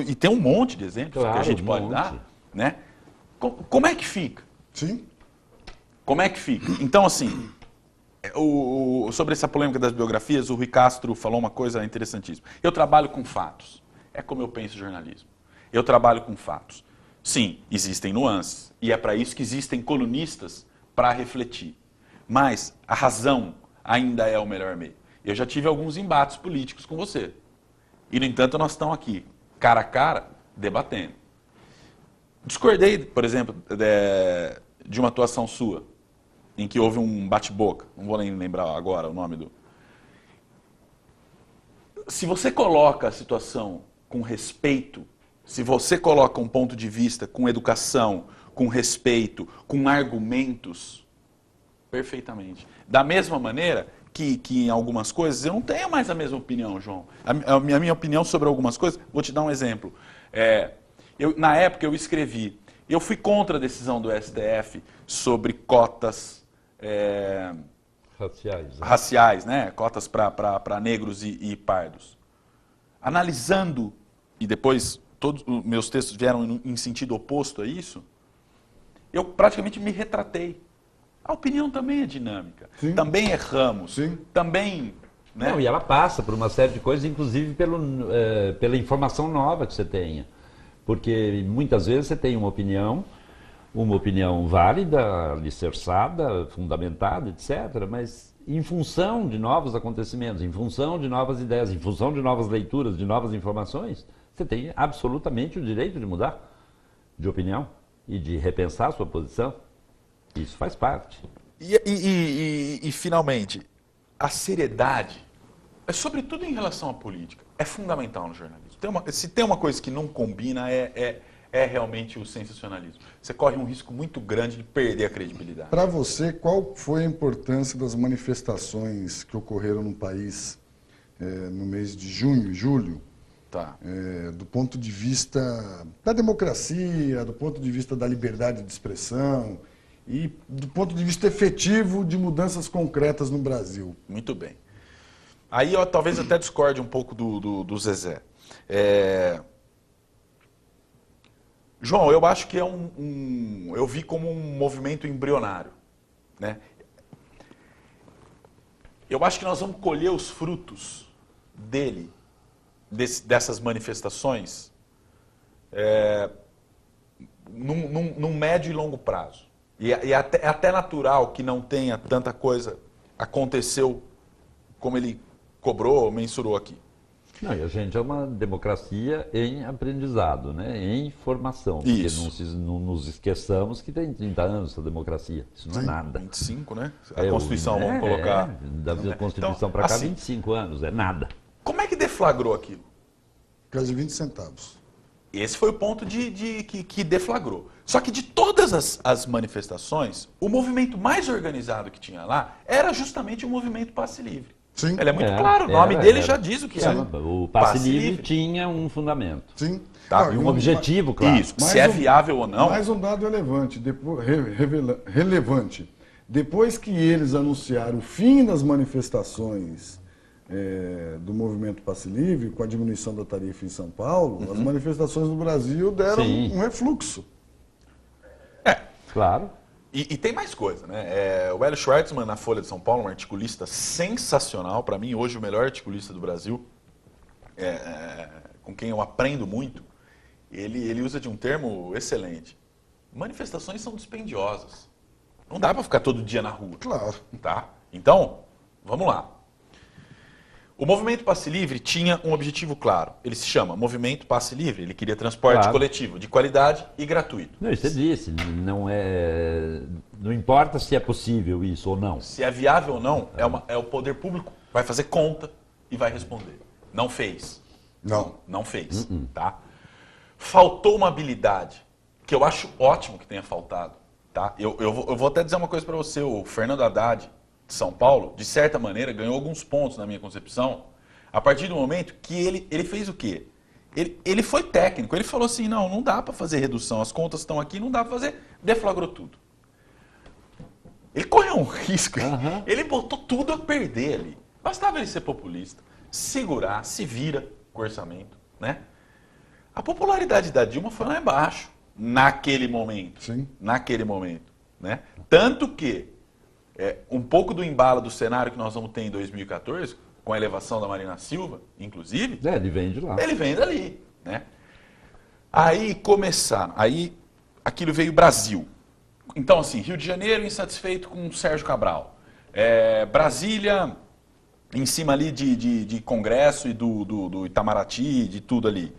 e tem um monte de exemplos que a gente pode dar, né? Como é que fica? Sim. Como é que fica? Então, assim, sobre essa polêmica das biografias, o Rui Castro falou uma coisa interessantíssima. Eu trabalho com fatos. É como eu penso jornalismo. Eu trabalho com fatos. Sim, existem nuances. E é para isso que existem colunistas para refletir. Mas a razão ainda é o melhor meio. Eu já tive alguns embates políticos com você. E, no entanto, nós estamos aqui, cara a cara, debatendo. Discordei, por exemplo, de uma atuação sua, em que houve um bate-boca. Não vou nem lembrar agora o nome do... Se você coloca a situação com respeito, se você coloca um ponto de vista com educação, com respeito, com argumentos, perfeitamente. Da mesma maneira que em algumas coisas eu não tenho mais a mesma opinião, João. A minha opinião sobre algumas coisas, vou te dar um exemplo. Na época eu escrevi, eu fui contra a decisão do STF sobre cotas raciais, né? Cotas para negros e pardos. Analisando, e depois todos os meus textos vieram em sentido oposto a isso, eu praticamente me retratei. A opinião também é dinâmica. Sim. Também erramos. Sim. Também... Né? Não, e ela passa por uma série de coisas, inclusive pela informação nova que você tenha. Porque muitas vezes você tem uma opinião válida, alicerçada, fundamentada, etc., mas em função de novos acontecimentos, em função de novas ideias, em função de novas leituras, de novas informações, você tem absolutamente o direito de mudar de opinião e de repensar a sua posição. Isso faz parte. E finalmente, a seriedade, sobretudo em relação à política, é fundamental no jornalismo. Se tem uma coisa que não combina, é realmente o sensacionalismo. Você corre um risco muito grande de perder a credibilidade. Para você, qual foi a importância das manifestações que ocorreram no país no mês de junho e julho? Tá. Do ponto de vista da democracia, do ponto de vista da liberdade de expressão e do ponto de vista efetivo de mudanças concretas no Brasil. Muito bem. Aí eu talvez até discorde um pouco do Zezé. João, eu acho que eu vi como um movimento embrionário, né? Eu acho que nós vamos colher os frutos dessas manifestações num médio e longo prazo. E é até natural que não tenha tanta coisa aconteceu como ele cobrou, mensurou aqui. Não, e a gente é uma democracia em aprendizado, né? Em formação. Porque não nos esqueçamos que tem 30 anos essa democracia. Isso não é nada. 25, né? A Constituição, vamos colocar. Da Constituição então, para cá, assim, 25 anos, é nada. Como é que deflagrou aquilo? Caso de 20 centavos. Esse foi o ponto que deflagrou. Só que de todas as manifestações, o movimento mais organizado que tinha lá era justamente o movimento Passe Livre. Sim. Ele é muito claro, o nome dele já diz o que é. O Passe Livre tinha um fundamento. Sim. Tá, e um objetivo, claro. Isso, se é viável ou não. Mais um dado relevante. Depois que eles anunciaram o fim das manifestações do movimento Passe Livre, com a diminuição da tarifa em São Paulo, as manifestações no Brasil deram um refluxo. Claro. E tem mais coisa, né? O Hélio Schwartzman, na Folha de São Paulo, um articulista sensacional, para mim, hoje o melhor articulista do Brasil, com quem eu aprendo muito, ele usa de um termo excelente. Manifestações são dispendiosas. Não dá para ficar todo dia na rua. Claro. Tá? Então, vamos lá. O Movimento Passe Livre tinha um objetivo claro. Ele se chama Movimento Passe Livre. Ele queria transporte coletivo de qualidade e gratuito. Não, você disse, não importa se é possível isso ou não. Se é viável ou não, é o poder público vai fazer conta e vai responder. Não fez. Não fez. Tá? Faltou uma habilidade, que eu acho ótimo que tenha faltado. Tá? Eu vou até dizer uma coisa para você. O Fernando Haddad, de São Paulo, de certa maneira, ganhou alguns pontos na minha concepção, a partir do momento que ele fez o quê? Ele foi técnico, ele falou assim, não dá para fazer redução, as contas estão aqui, não dá para fazer, deflagrou tudo. Ele correu um risco, ele botou tudo a perder ali. Bastava ele ser populista, segurar, se vira com o orçamento, né? A popularidade da Dilma foi lá embaixo, naquele momento. Sim. Naquele momento, né? Tanto que um pouco do embalo do cenário que nós vamos ter em 2014, com a elevação da Marina Silva, inclusive... ele vem de lá. Ele vem dali, né? Aí começaram, aquilo veio Brasil. Então, assim, Rio de Janeiro insatisfeito com o Sérgio Cabral. Brasília, em cima ali de Congresso e do Itamaraty, de tudo ali.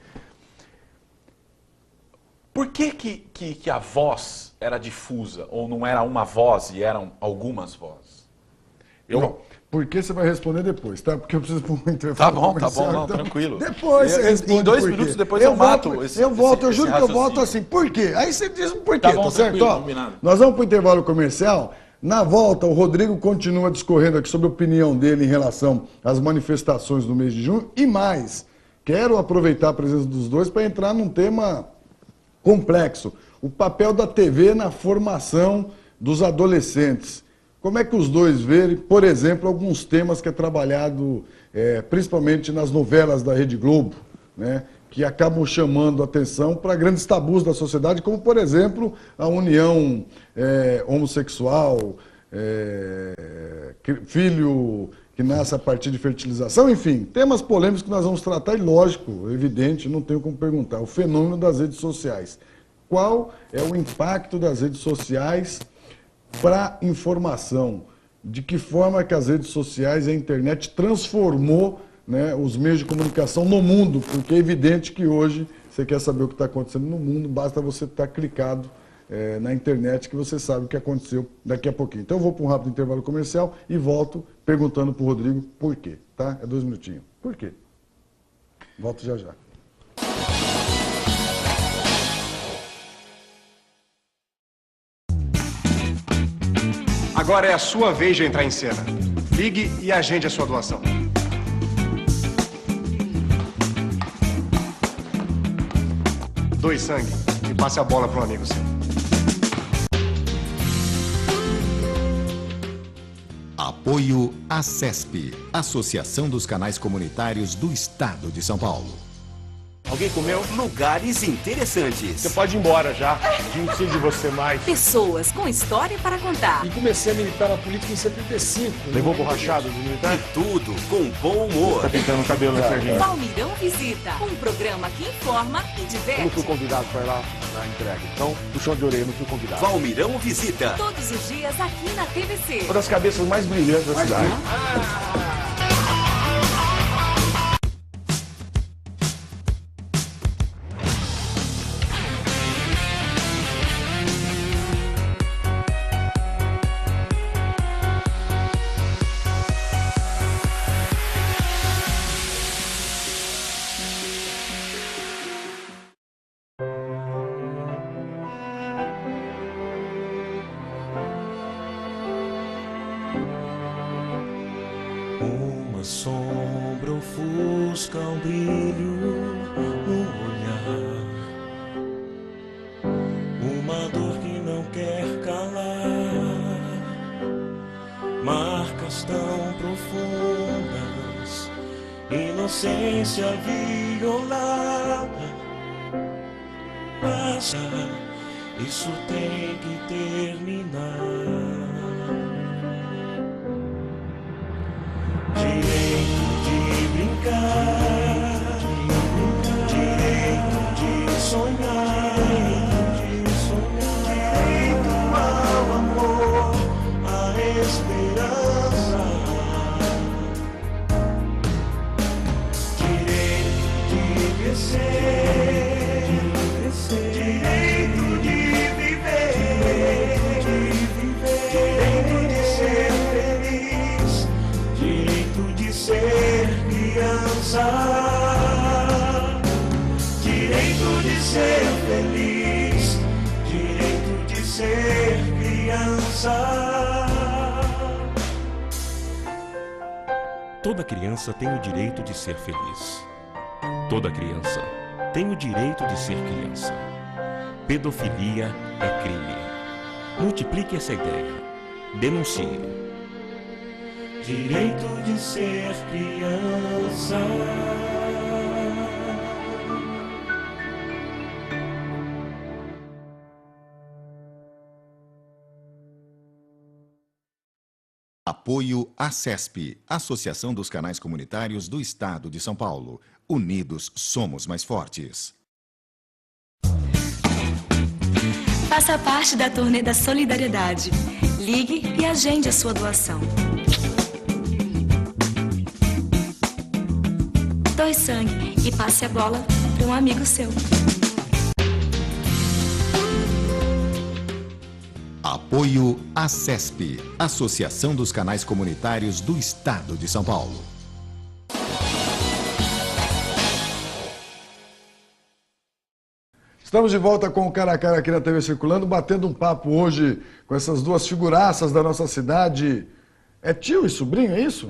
Por que a voz era difusa, ou não era uma voz e eram algumas vozes? Porque você vai responder depois, tá? Porque eu preciso pôr um intervalo. Tá bom, então, tranquilo. Depois você responde. Em 2 minutos depois eu mato esse eu juro que eu volto assim. Por quê? Aí você diz o porquê, tá bom, certo? Combinado. Nós vamos para o intervalo comercial. Na volta, o Rodrigo continua discorrendo aqui sobre a opinião dele em relação às manifestações do mês de junho. E mais, quero aproveitar a presença dos dois para entrar num tema complexo. O papel da TV na formação dos adolescentes. Como é que os dois verem, por exemplo, alguns temas que é trabalhado principalmente nas novelas da Rede Globo, né, que acabam chamando atenção para grandes tabus da sociedade, como, por exemplo, a união homossexual, filho que nasce a partir de fertilização, enfim, temas polêmicos que nós vamos tratar e, lógico, evidente, não tenho como perguntar, o fenômeno das redes sociais. Qual é o impacto das redes sociais para informação? De que forma que as redes sociais e a internet transformou, né, os meios de comunicação no mundo? Porque é evidente que hoje você quer saber o que está acontecendo no mundo, basta você estar clicado na internet que você sabe o que aconteceu daqui a pouquinho. Então eu vou para um rápido intervalo comercial e volto perguntando para o Rodrigo por quê, tá? 2 minutinhos. Por quê? Volto já já. Agora é a sua vez de entrar em cena. Ligue e agende a sua doação. Doe sangue e passe a bola para um amigo seu. Apoio ACESP, Associação dos Canais Comunitários do Estado de São Paulo. Alguém comeu? Lugares interessantes. Você pode ir embora já. A gente precisa de você mais. Pessoas com história para contar. E comecei a militar na política em 75. Levou borrachado do militar? E tudo com bom humor. Tá pintando o cabelo, né, Serginho? Palmeirão Visita, um programa que informa e diverte. Eu não fui convidado para ir lá na entrega. Então, puxão de orelha, não fui convidado. Palmeirão Visita. Todos os dias aqui na TVC. Uma das cabeças mais brilhantes da cidade. Uma sombra ofusca um brilho no olhar, uma dor que não quer calar, marcas tão profundas, inocência violada. Basta, isso tem que terminar. Direito de brincar, direito de sonhar, direito ao amor, à esperança, direito de crescer, direito de viver, direito de ser feliz, direito de ser criança, direito de ser feliz, direito de ser criança. Toda criança tem o direito de ser feliz. Toda criança tem o direito de ser criança. Pedofilia é crime. Multiplique essa ideia. Denuncie. Direito de ser criança. Apoio ACESP, Associação dos Canais Comunitários do Estado de São Paulo. Unidos somos mais fortes. Faça parte da turnê da solidariedade. Ligue e agende a sua doação. Doe sangue e passe a bola para um amigo seu. Apoio ACESP, Associação dos Canais Comunitários do Estado de São Paulo. Estamos de volta com o Cara a Cara aqui na TV Circulando, batendo um papo hoje com essas duas figuraças da nossa cidade. É tio e sobrinho, é isso?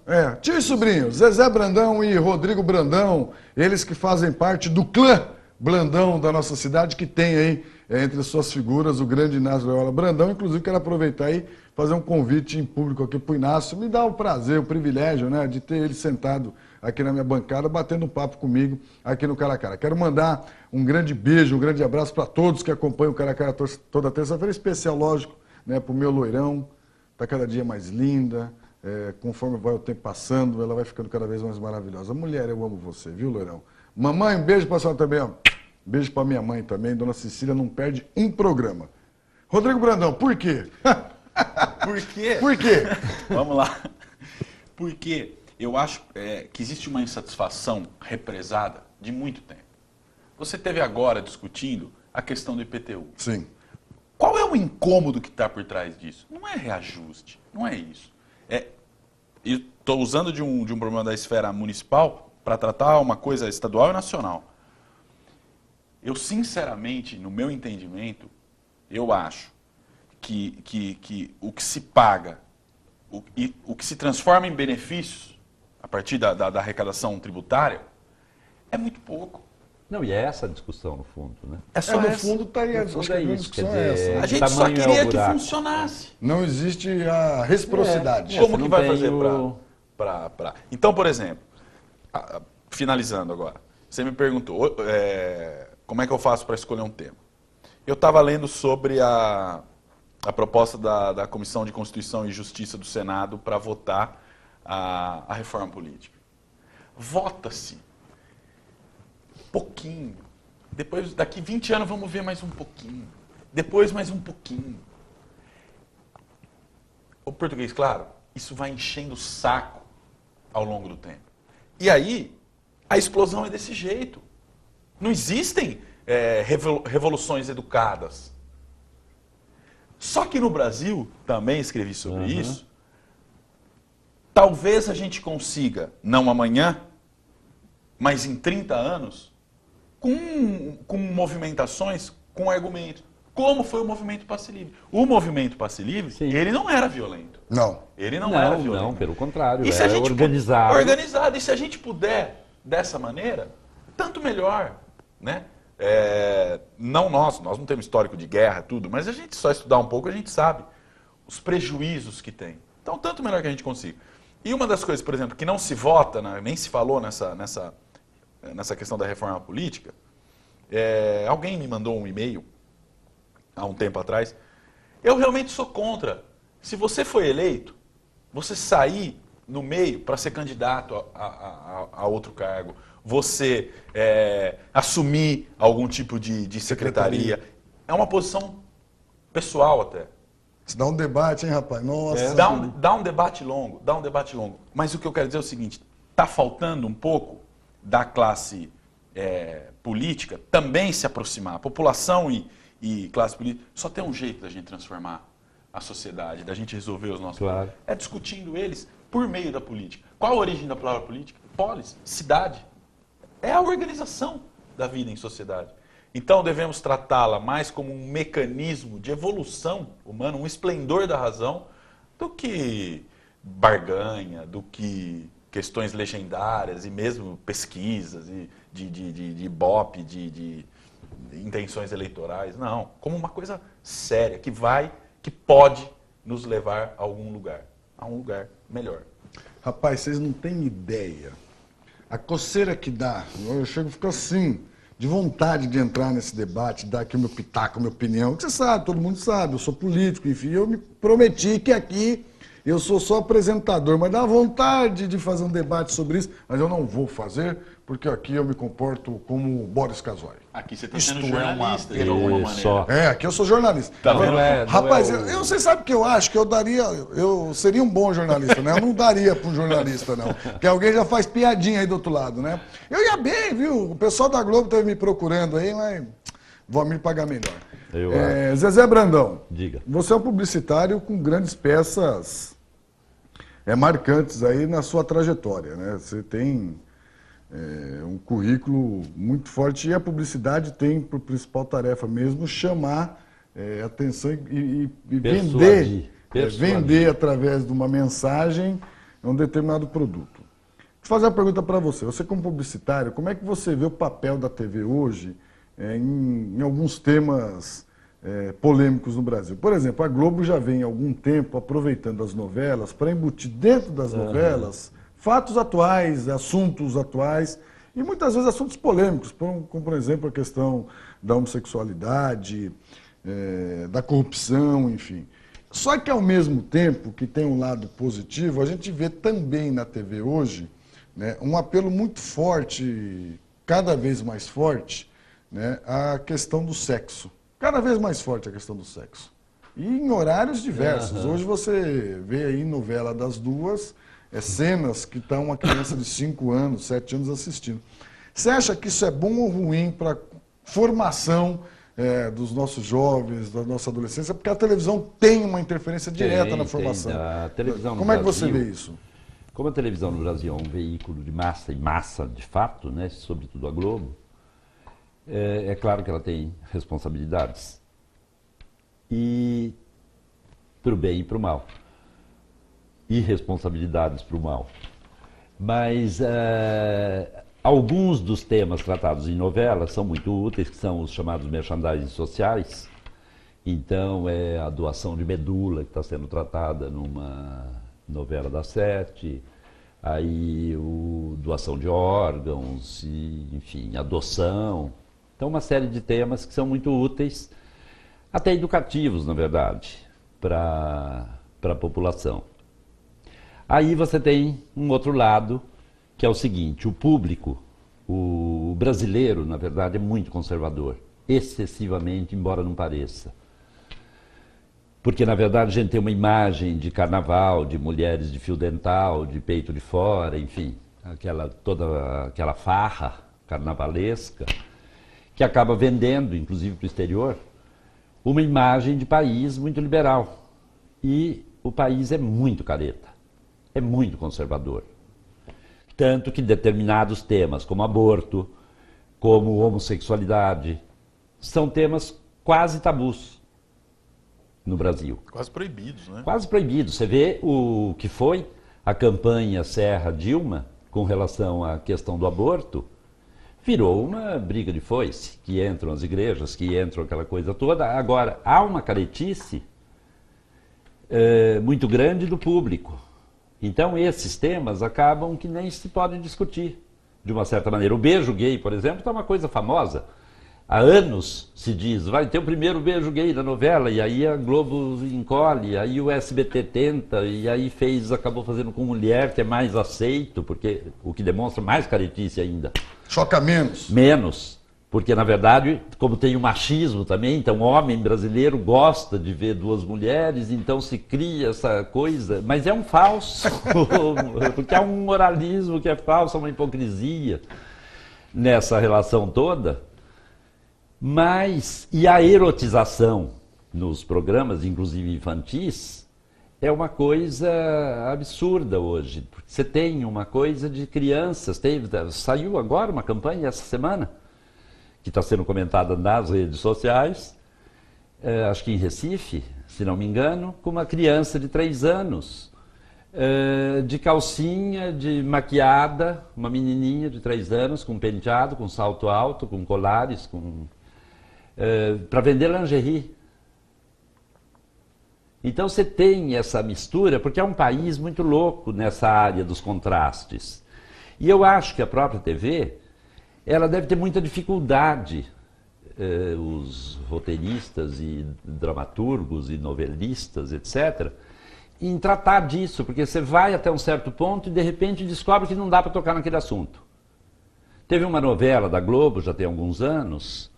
É, tio e sobrinho, Zezé Brandão e Rodrigo Brandão, eles que fazem parte do clã Brandão da nossa cidade, que tem aí entre suas figuras o grande Inácio Loyola Brandão. Inclusive quero aproveitar aí fazer um convite em público aqui para o Inácio. Me dá o prazer, o privilégio, né, de ter ele sentado aqui na minha bancada, batendo um papo comigo aqui no Cara a Cara. Quero mandar um grande beijo, um grande abraço para todos que acompanham o Cara a Cara toda terça-feira, especial, lógico, né, para o meu loirão. Está cada dia mais linda, conforme vai o tempo passando, ela vai ficando cada vez mais maravilhosa. Mulher, eu amo você, viu, loirão? Mamãe, um beijo para a senhora também, ó. Beijo para minha mãe também, Dona Cecília não perde um programa. Rodrigo Brandão, por quê? Por quê? Por quê? Vamos lá. Porque eu acho que existe uma insatisfação represada de muito tempo. Você esteve agora discutindo a questão do IPTU. Sim. Qual é o incômodo que está por trás disso? Não é reajuste, não é isso. Estou usando de um problema da esfera municipal para tratar uma coisa estadual e nacional. Eu, sinceramente, no meu entendimento, eu acho que o que se paga, o que se transforma em benefícios a partir da arrecadação tributária, é muito pouco. Não, e é essa a discussão, no fundo, né? É só no essa. fundo tá aí, No fundo acho que a é grande isso, quer discussão é dizer, essa. A gente só tamanho é o queria que buraco. funcionasse. Não existe a reciprocidade. Como você que não vai tem fazer o- para... Então, por exemplo, finalizando agora, você me perguntou como é que eu faço para escolher um tema. Eu estava lendo sobre a proposta da Comissão de Constituição e Justiça do Senado para votar a reforma política. Vota-se pouquinho. Depois, daqui 20 anos, vamos ver mais um pouquinho. Depois, mais um pouquinho. O português, claro, isso vai enchendo o saco ao longo do tempo. E aí, a explosão é desse jeito. Não existem revoluções educadas. Só que no Brasil, também escrevi sobre isso, talvez a gente consiga, não amanhã, mas em 30 anos, com movimentações, com argumentos. Como foi o movimento Passe Livre? O movimento Passe Livre, ele não era violento. Não. Ele não era violento. Não, pelo contrário, E se a era gente organizado. Organizado. E se a gente puder, dessa maneira, tanto melhor, né? Não nós não temos histórico de guerra, tudo, mas a gente só estudar um pouco, a gente sabe os prejuízos que tem. Então, tanto melhor que a gente consiga. E uma das coisas, por exemplo, que não se vota, nem se falou nessa questão da reforma política, alguém me mandou um e-mail há um tempo atrás. Eu realmente sou contra. Se você foi eleito, você sair no meio para ser candidato a outro cargo, você assumir algum tipo de secretaria, é uma posição pessoal até. Isso dá um debate, hein, rapaz? Nossa. Dá um debate longo, Mas o que eu quero dizer é o seguinte, está faltando um pouco da classe política também se aproximar. A população e classe política só tem um jeito da gente transformar a sociedade, da gente resolver os nossos problemas. É discutindo eles por meio da política. Qual a origem da palavra política? Polis, cidade. É a organização da vida em sociedade. Então devemos tratá-la mais como um mecanismo de evolução humana, um esplendor da razão, do que barganha, do que questões legendárias e mesmo pesquisas e de ibope, de intenções eleitorais. Não, como uma coisa séria, que pode nos levar a um lugar melhor. Rapaz, vocês não têm ideia. A coceira que dá, eu chego e fico assim, de vontade de entrar nesse debate, dar aqui o meu pitaco, a minha opinião. Você sabe, todo mundo sabe, eu sou político, enfim, eu me prometi que aqui eu sou só apresentador, mas dá vontade de fazer um debate sobre isso, mas eu não vou fazer, porque aqui eu me comporto como Boris Casoy. Aqui você está sendo jornalista, de alguma maneira. Só. Aqui eu sou jornalista. Tá vendo? Rapaz, você sabe que eu acho que eu seria um bom jornalista, né? Eu não daria para um jornalista, não. Porque alguém já faz piadinha aí do outro lado, né? Eu ia bem, viu? O pessoal da Globo esteve me procurando aí, mas vou me pagar melhor. Zezé Brandão, diga. Você é um publicitário com grandes peças marcantes aí na sua trajetória, né? Você tem um currículo muito forte e a publicidade tem por principal tarefa mesmo chamar atenção e vender através de uma mensagem um determinado produto. Vou fazer uma pergunta para você. Você como publicitário, como é que você vê o papel da TV hoje em alguns temas polêmicos no Brasil? Por exemplo, a Globo já vem há algum tempo aproveitando as novelas para embutir dentro das novelas fatos atuais, assuntos atuais e muitas vezes assuntos polêmicos, como por exemplo a questão da homossexualidade, da corrupção, enfim. Só que ao mesmo tempo que tem um lado positivo, a gente vê também na TV hoje, né, um apelo muito forte, cada vez mais forte, né, à questão do sexo. Cada vez mais forte a questão do sexo. E em horários diversos. Hoje você vê aí novela das duas, cenas que estão uma criança de 5 anos, 7 anos assistindo. Você acha que isso é bom ou ruim para a formação dos nossos jovens, da nossa adolescência? Porque a televisão tem uma interferência direta na formação. A televisão no Como é que Brasil, você vê isso? Como a televisão no Brasil é um veículo de massa, e massa de fato, né, sobretudo a Globo, é claro que ela tem responsabilidades. E para o bem e para o mal. E responsabilidades para o mal. Mas Alguns dos temas tratados em novelas são muito úteis, que são os chamados merchandising sociais. Então, é a doação de medula, que está sendo tratada numa novela da Sete, aí doação de órgãos, e, enfim, adoção. Então, uma série de temas que são muito úteis, até educativos, na verdade, para a população. Aí você tem um outro lado, que é o seguinte: o público, o brasileiro, na verdade, é muito conservador, excessivamente, embora não pareça. Porque, na verdade, a gente tem uma imagem de carnaval, de mulheres de fio dental, de peito de fora, enfim, toda aquela farra carnavalesca, que acaba vendendo, inclusive para o exterior, uma imagem de país muito liberal. E o país é muito careta, é muito conservador. Tanto que determinados temas, como aborto, como homossexualidade, são temas quase tabus no Brasil. Quase proibidos, né? Quase proibidos. Você vê o que foi a campanha Serra-Dilma com relação à questão do aborto, virou uma briga de foice, que entram as igrejas, que entram aquela coisa toda. Agora, há uma caretice muito grande do público. Então, esses temas acabam que nem se podem discutir, de uma certa maneira. O beijo gay, por exemplo, está uma coisa famosa. Há anos se diz, vai ter o primeiro beijo gay na novela, e aí a Globo encolhe, aí o SBT tenta, e aí acabou fazendo com mulher, que é mais aceito, porque o que demonstra mais caretice ainda. Choca menos. Menos, porque na verdade, como tem o machismo também, então o homem brasileiro gosta de ver duas mulheres, então se cria essa coisa, mas é um falso, porque há um moralismo que é falso, há uma hipocrisia nessa relação toda. Mas, e a erotização nos programas, inclusive infantis, é uma coisa absurda hoje. Porque você tem uma coisa de crianças, saiu agora uma campanha essa semana, que está sendo comentada nas redes sociais, acho que em Recife, se não me engano, com uma criança de 3 anos, de calcinha, de maquiada, uma menininha de 3 anos, com penteado, com salto alto, com colares, para vender lingerie. Então você tem essa mistura, porque é um país muito louco nessa área dos contrastes. E eu acho que a própria TV, ela deve ter muita dificuldade, os roteiristas e dramaturgos e novelistas, etc., em tratar disso, porque você vai até um certo ponto e de repente descobre que não dá para tocar naquele assunto. Teve uma novela da Globo, já tem alguns anos,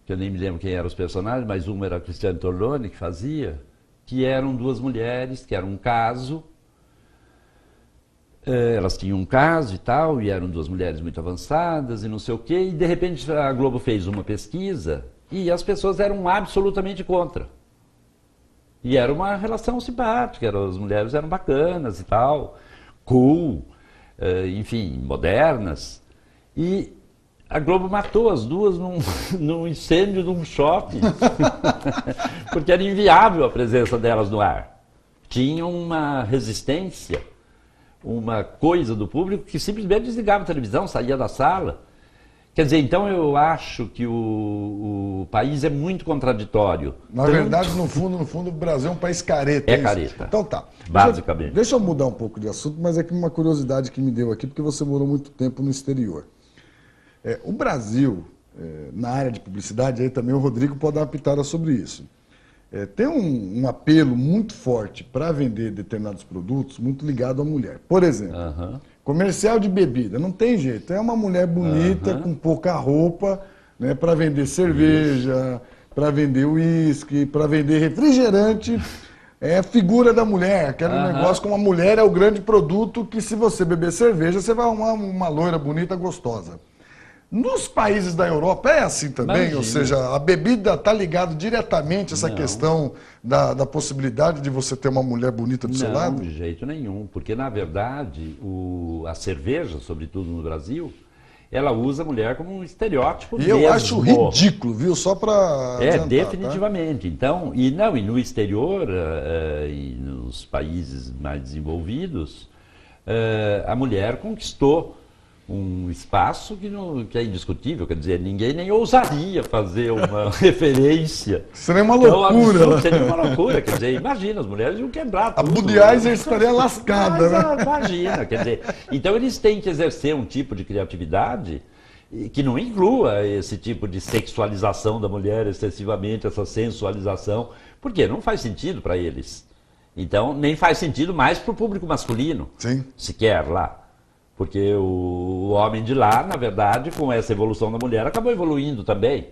que eu nem me lembro quem eram os personagens, mas uma era a Cristiane Torlone que fazia, que eram 2 mulheres, que era um caso, elas tinham um caso e tal, e eram 2 mulheres muito avançadas e não sei o quê, e de repente a Globo fez uma pesquisa e as pessoas eram absolutamente contra. E era uma relação simpática, as mulheres eram bacanas e tal, cool, enfim, modernas, e a Globo matou as 2 num incêndio de um shopping, porque era inviável a presença delas no ar. Tinham uma resistência, uma coisa do público que simplesmente desligava a televisão, saía da sala. Quer dizer, então eu acho que o país é muito contraditório. Na verdade, no fundo, o Brasil é um país careta. É careta. Então tá. Basicamente. Deixa eu mudar um pouco de assunto, mas é que uma curiosidade que me deu aqui, porque você morou muito tempo no exterior. O Brasil, na área de publicidade, aí também o Rodrigo pode dar uma pitada sobre isso. Tem um apelo muito forte para vender determinados produtos, muito ligado à mulher. Por exemplo, comercial de bebida, não tem jeito. É uma mulher bonita, com pouca roupa, né, para vender cerveja, para vender uísque, para vender refrigerante. É a figura da mulher, aquele negócio como a mulher é o grande produto que, se você beber cerveja, você vai arrumar uma loira bonita, gostosa. Nos países da Europa é assim também? Imagina. Ou seja, a bebida está ligada diretamente a essa questão da possibilidade de você ter uma mulher bonita do seu lado? Não, de jeito nenhum, porque na verdade a cerveja, sobretudo no Brasil, ela usa a mulher como um estereótipo mesmo. E eu acho ridículo, viu? Só para definitivamente. Tá? Então, e no exterior, e nos países mais desenvolvidos, a mulher conquistou um espaço que é indiscutível, quer dizer, ninguém nem ousaria fazer uma referência. Seria uma loucura. Absurdo, seria uma loucura, quer dizer, imagina, as mulheres iam quebrar tudo. A Budweiser estaria lascada, né? Imagina, quer dizer, então eles têm que exercer um tipo de criatividade que não inclua esse tipo de sexualização da mulher excessivamente, essa sensualização, porque não faz sentido para eles. Então, nem faz sentido mais para o público masculino, sequer lá. Porque o homem de lá, na verdade, com essa evolução da mulher, acabou evoluindo também.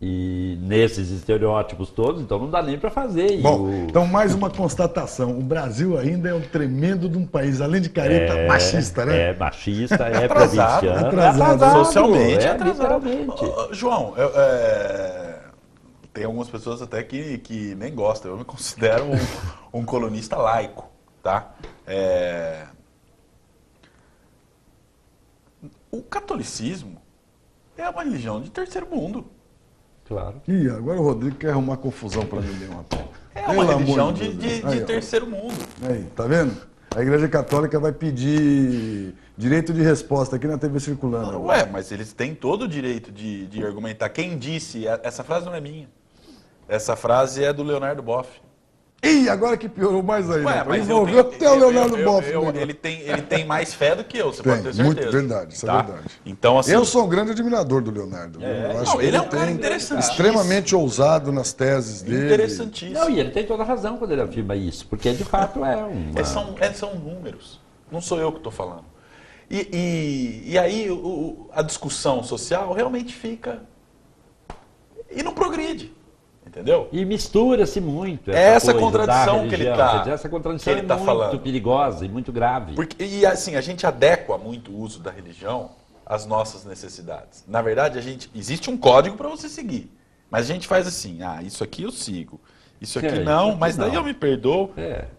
E nesses estereótipos todos, então não dá nem para fazer. Bom, então mais uma constatação. O Brasil ainda é um tremendo de um país, além de careta, machista, né? É machista, é provinciano. Atrasado. Socialmente atrasado. João, tem algumas pessoas até que nem gostam. Eu me considero um colunista laico, tá? O catolicismo é uma religião de terceiro mundo. Claro. Ih, agora o Rodrigo quer arrumar confusão para mim mesmo, rapaz. É uma religião de terceiro mundo. Aí, tá vendo? A Igreja Católica vai pedir direito de resposta aqui na TV Circulando. Ué, mas eles têm todo o direito de argumentar. Quem disse? Essa frase não é minha. Essa frase é do Leonardo Boff. Ih, agora que piorou mais ainda. Ué, mas envolveu até o Leonardo Boff. Ele tem mais fé do que eu, você pode ter certeza. Muito verdade, isso é verdade. Então, assim, eu sou um grande admirador do Leonardo. Eu acho que ele é um cara interessantíssimo. Extremamente ousado nas teses dele. Interessantíssimo. Não, e ele tem toda a razão quando ele afirma isso, porque de fato é um... São números, não sou eu que estou falando. E aí a discussão social realmente fica... E não progride. Entendeu? E mistura-se muito essa contradição que ele está essa contradição é muito falando. Perigosa e muito grave. E assim, a gente adequa muito o uso da religião às nossas necessidades. Na verdade, existe um código para você seguir. Mas a gente faz assim, isso aqui eu sigo. Isso aqui não, mas daí eu me perdoo.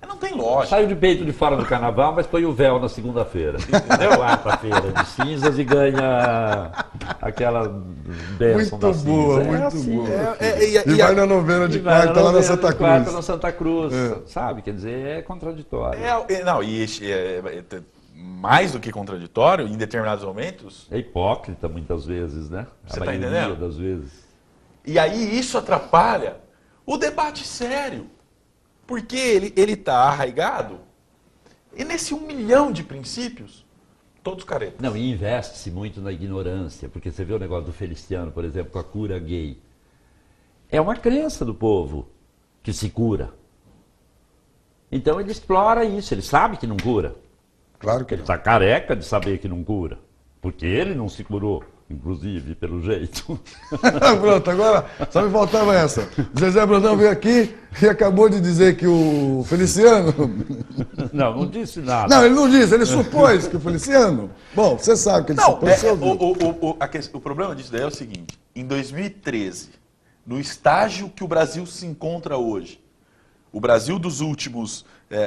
Não tem lógica. Saiu de peito de fora do carnaval, mas põe o véu na segunda-feira. Na quarta-feira de cinzas e ganha aquela bênção da cinza. Muito boa. E vai na novena de quarta lá na Santa Cruz. Quarta na Santa Cruz, sabe? Quer dizer, é contraditório. Mais do que contraditório, em determinados momentos... É hipócrita muitas vezes, né? Você está entendendo? Das vezes. E aí isso atrapalha o debate sério, porque ele está arraigado e nesse 1 milhão de princípios, todos caretas. Não, e investe-se muito na ignorância, porque você vê o negócio do Feliciano, por exemplo, com a cura gay. É uma crença do povo que se cura. Então ele explora isso, ele sabe que não cura. Claro que ele está careca de saber que não cura, porque ele não se curou. Inclusive, pelo jeito. Pronto, agora só me faltava essa. Zezé Brandão veio aqui e acabou de dizer que o Feliciano... Não disse nada. Não, ele não disse, ele supôs que o Feliciano... Bom, você sabe que ele supôs. O problema disso daí é o seguinte, em 2013, no estágio que o Brasil se encontra hoje, o Brasil dos últimos...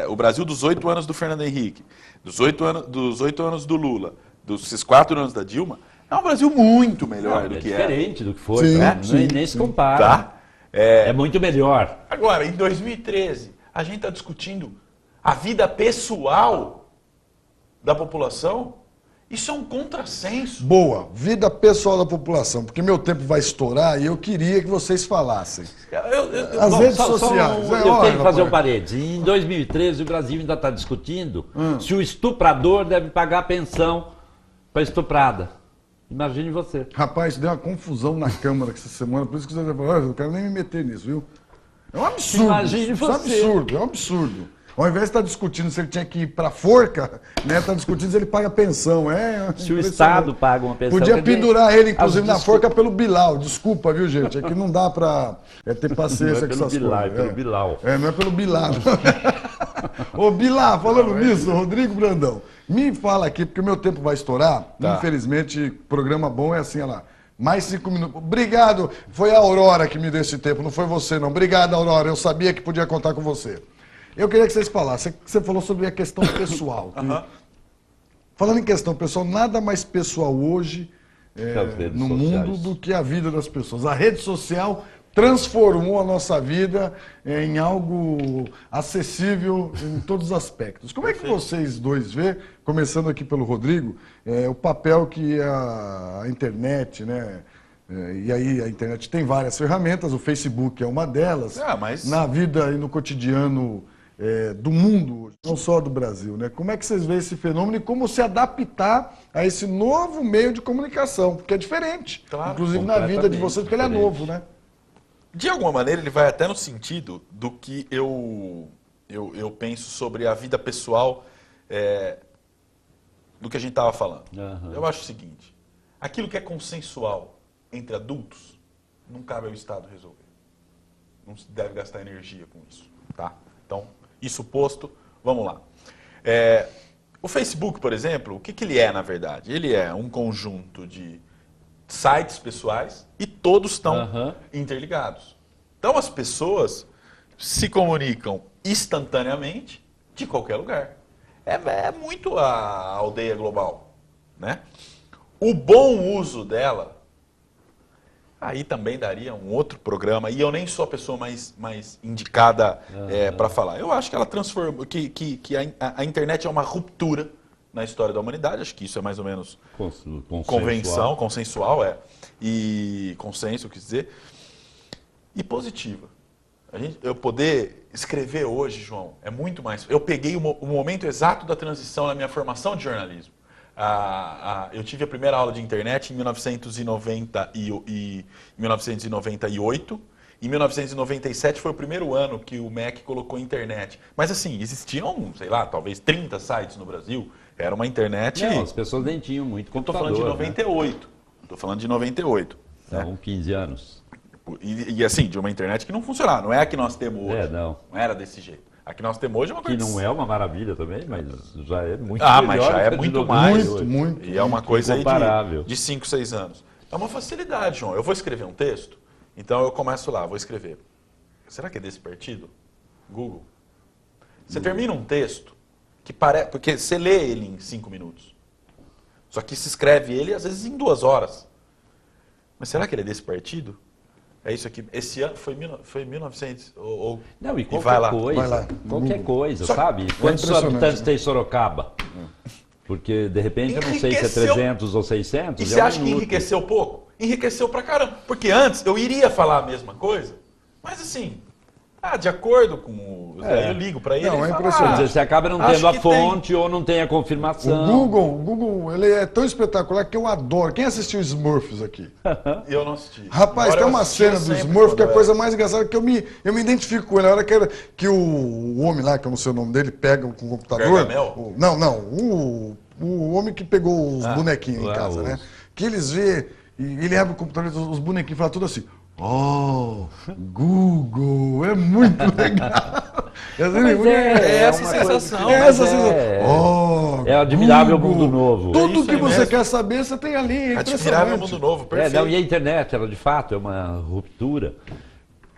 o Brasil dos 8 anos do Fernando Henrique, dos 8 anos do Lula, dos 4 anos da Dilma... É um Brasil muito melhor do que era. É diferente do que foi, sim, né? Sim, nem se compara. Tá? É muito melhor. Agora, em 2013, a gente está discutindo a vida pessoal da população. Isso é um contrassenso. Boa, vida pessoal da população, porque meu tempo vai estourar e eu queria que vocês falassem. As redes sociais. Eu tenho que fazer um parênteses. Em 2013, o Brasil ainda está discutindo se o estuprador deve pagar pensão para estuprada. Imagine você. Rapaz, deu uma confusão na Câmara essa semana, por isso que você falou, eu não quero nem me meter nisso, viu? É um absurdo. Imagine você. É um absurdo. Ao invés de estar discutindo se ele tinha que ir para a forca, né, está discutindo se ele paga pensão. Se o Estado paga uma pensão. Podia pendurar ele, inclusive, na forca pelo Bilal. Desculpa, viu, gente? É que não dá para ter paciência com essas coisas. É pelo Bilal. Não é pelo Bilal. Ô, Bilal, falando nisso, Rodrigo Brandão, me fala aqui, porque o meu tempo vai estourar. Tá. Infelizmente, programa bom é assim, olha lá. Mais 5 minutos. Obrigado. Foi a Aurora que me deu esse tempo, não foi você, não. Obrigado, Aurora. Eu sabia que podia contar com você. Eu queria que vocês falassem. Você falou sobre a questão pessoal. Falando em questão pessoal, nada mais pessoal hoje no mundo do que a vida das pessoas. A rede social transformou a nossa vida em algo acessível em todos os aspectos. Como é que vocês dois vê, começando aqui pelo Rodrigo, o papel que a internet, né? E aí a internet tem várias ferramentas, o Facebook é uma delas, na vida e no cotidiano do mundo, não só do Brasil, né? Como é que vocês veem esse fenômeno e como se adaptar a esse novo meio de comunicação, porque é diferente, inclusive na vida de vocês, porque ele é novo, né? De alguma maneira, ele vai até no sentido do que eu penso sobre a vida pessoal do que a gente estava falando. Eu acho o seguinte, aquilo que é consensual entre adultos, não cabe ao Estado resolver. Não se deve gastar energia com isso, tá? Então, isso posto, vamos lá. O Facebook, por exemplo, o que ele é, na verdade? Ele é um conjunto de sites pessoais e todos estão interligados. Então, as pessoas se comunicam instantaneamente de qualquer lugar. É muito a aldeia global, né? O bom uso dela, aí também daria um outro programa, e eu nem sou a pessoa mais indicada para falar. Eu acho que ela transforma, que a internet é uma ruptura na história da humanidade, acho que isso é mais ou menos consensual, e consenso, quis dizer, e positiva. Eu poder escrever hoje, João, é muito mais... Eu peguei o momento exato da transição na minha formação de jornalismo. Eu tive a primeira aula de internet em 1998. Em 1997 foi o primeiro ano que o MEC colocou internet. Mas assim, existiam, sei lá, talvez 30 sites no Brasil. Era uma internet... Não, as pessoas nem tinham muito computador. Estou falando de 98. Estou falando de 98. São 15 anos. E assim, de uma internet que não funcionava. Não é a que nós temos hoje. Não. Não era desse jeito. A que nós temos hoje é uma coisa... Que não é uma maravilha também, mas já é muito melhor. Mas já é muito mais. Muito. E é uma coisa aí comparável. de 5, 6 anos. É uma facilidade, João. Eu vou escrever um texto, então eu começo lá, vou escrever. Será que é desse partido? Google. Você termina um texto que parece... Porque você lê ele em 5 minutos. Só que se escreve ele, às vezes, em 2 horas. Mas será que ele é desse partido? É isso aqui. Esse ano foi 1900 Não, e qualquer coisa. Qualquer coisa, sabe? Quantos habitantes tem Sorocaba? Porque, de repente, eu não sei se é 300 ou 600. E você acha que enriqueceu pouco? Enriqueceu pra caramba. Porque antes eu iria falar a mesma coisa, mas assim... de acordo com o Zé, eu ligo para ele. Não, é impressionante. Você acaba não tendo a fonte ou não tem a confirmação. O Google, ele é tão espetacular que eu adoro. Quem assistiu Smurfs aqui? Eu não assisti. Rapaz, tem uma cena do Smurf que é a coisa mais engraçada, que eu me identifico com ele. Na hora que o homem lá, que eu não sei o nome dele, pega com o computador. O homem que pegou os bonequinhos em casa, né? Que eles vê, e ele abre o computador, os bonequinhos falam tudo assim... Google, é muito legal. É essa sensação. É admirável mundo novo. Tudo que você quer saber, você tem ali. É admirável mundo novo, perfeito. E a internet, ela de fato é uma ruptura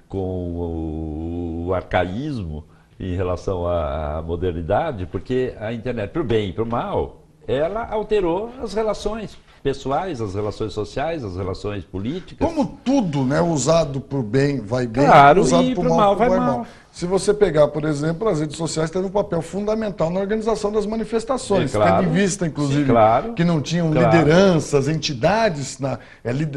com o arcaísmo em relação à modernidade, porque a internet, para o bem e para o mal, ela alterou as relações pessoais, as relações sociais, as relações políticas. Como tudo, né, usado por bem vai bem, usado por mal vai mal. Se você pegar, por exemplo, as redes sociais têm um papel fundamental na organização das manifestações. Tendo em vista, inclusive, que não tinham lideranças, entidades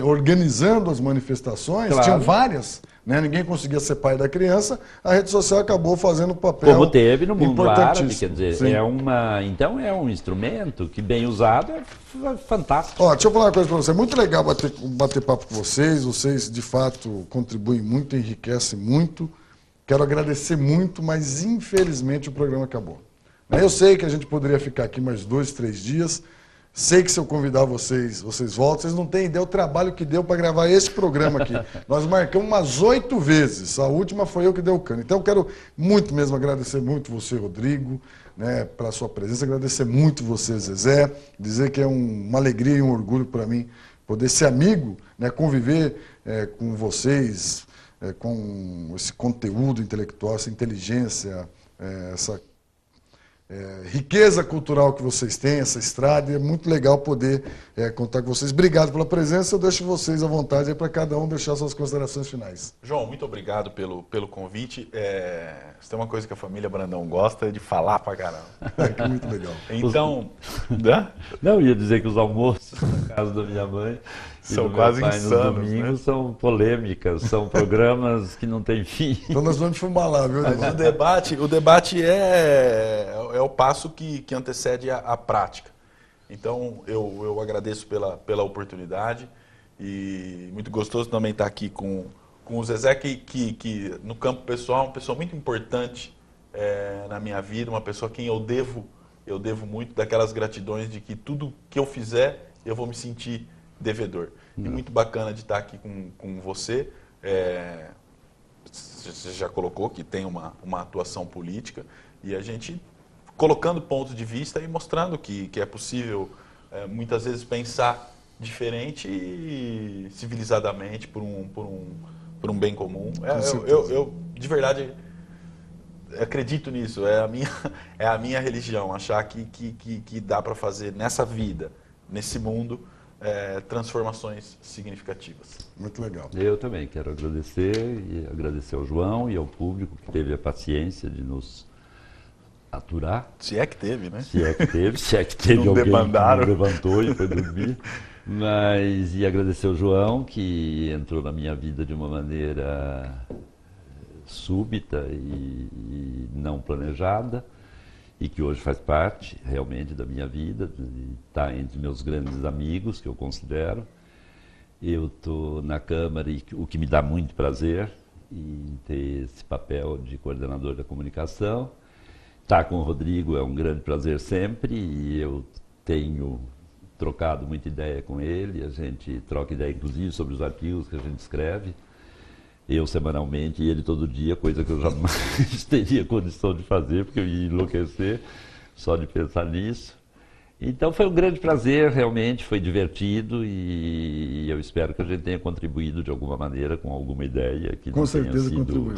organizando as manifestações, tinham várias. Né? Ninguém conseguia ser pai da criança, a rede social acabou fazendo papel como teve no mundo árabe, quer dizer, então é um instrumento que bem usado é fantástico. Deixa eu falar uma coisa para você, é muito legal bater papo com vocês de fato contribuem muito, enriquecem muito, quero agradecer muito, mas infelizmente o programa acabou. Eu sei que a gente poderia ficar aqui mais 2, 3 dias, sei que se eu convidar vocês voltam. Vocês não têm ideia do trabalho que deu para gravar esse programa aqui. Nós marcamos umas 8 vezes. A última foi eu que dei o cano. Então eu quero muito mesmo agradecer muito você, Rodrigo, né, pela sua presença. Agradecer muito você, Zezé. Dizer que é uma alegria e um orgulho para mim poder ser amigo, né, conviver com vocês, com esse conteúdo intelectual, essa inteligência, riqueza cultural que vocês têm, essa estrada, e é muito legal poder contar com vocês. Obrigado pela presença, eu deixo vocês à vontade para cada um deixar suas considerações finais. João, muito obrigado pelo convite. Se tem uma coisa que a família Brandão gosta é de falar pra caramba. Muito legal. Então... Não, ia dizer que os almoços na casa da minha mãe são quase insanos, no domingo, né? São polêmicas, são programas que não têm fim. Então nós vamos fumar lá, viu? Mas o debate é o passo que antecede a prática. Então eu agradeço pela oportunidade e muito gostoso também estar aqui com o Zezé, que no campo pessoal é uma pessoa muito importante na minha vida, uma pessoa a quem eu devo muito, daquelas gratidões de que tudo que eu fizer eu vou me sentir devedor. E muito bacana de estar aqui com você. Você já colocou que tem uma atuação política e a gente colocando pontos de vista e mostrando que é possível muitas vezes pensar diferente e civilizadamente por um bem comum. Eu de verdade acredito nisso, é a minha religião, achar que dá para fazer nessa vida, nesse mundo, transformações significativas. Muito legal. Eu também quero agradecer ao João e ao público que teve a paciência de nos aturar. Se é que teve, né? Se é que teve não alguém demandaram. que levantou e foi dormir. E agradecer ao João, que entrou na minha vida de uma maneira súbita e não planejada, e que hoje faz parte realmente da minha vida, está entre meus grandes amigos, que eu considero. Eu estou na Câmara, e o que me dá muito prazer em ter esse papel de coordenador da comunicação. Estar com o Rodrigo é um grande prazer sempre, e eu tenho trocado muita ideia com ele, a gente troca ideia inclusive sobre os artigos que a gente escreve, eu semanalmente e ele todo dia, coisa que eu jamais teria condição de fazer, porque eu ia enlouquecer só de pensar nisso. Então foi um grande prazer, realmente, foi divertido e eu espero que a gente tenha contribuído de alguma maneira com alguma ideia que com não certeza tenha sido... contribuiu.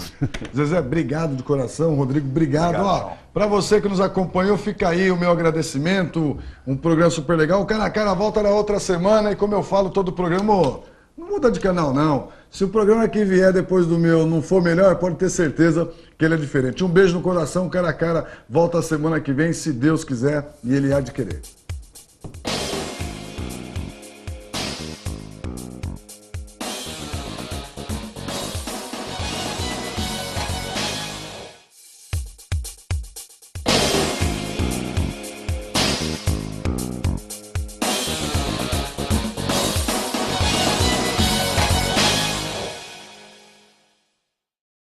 Zezé, obrigado de coração. Rodrigo, obrigado. Para você que nos acompanhou, fica aí o meu agradecimento. Um programa super legal. O Cara a Cara volta na outra semana e, como eu falo todo o programa, não muda de canal não. Se o programa que vier depois do meu não for melhor, pode ter certeza que ele é diferente. Um beijo no coração. Cara a Cara volta a semana que vem, se Deus quiser, e ele há de querer.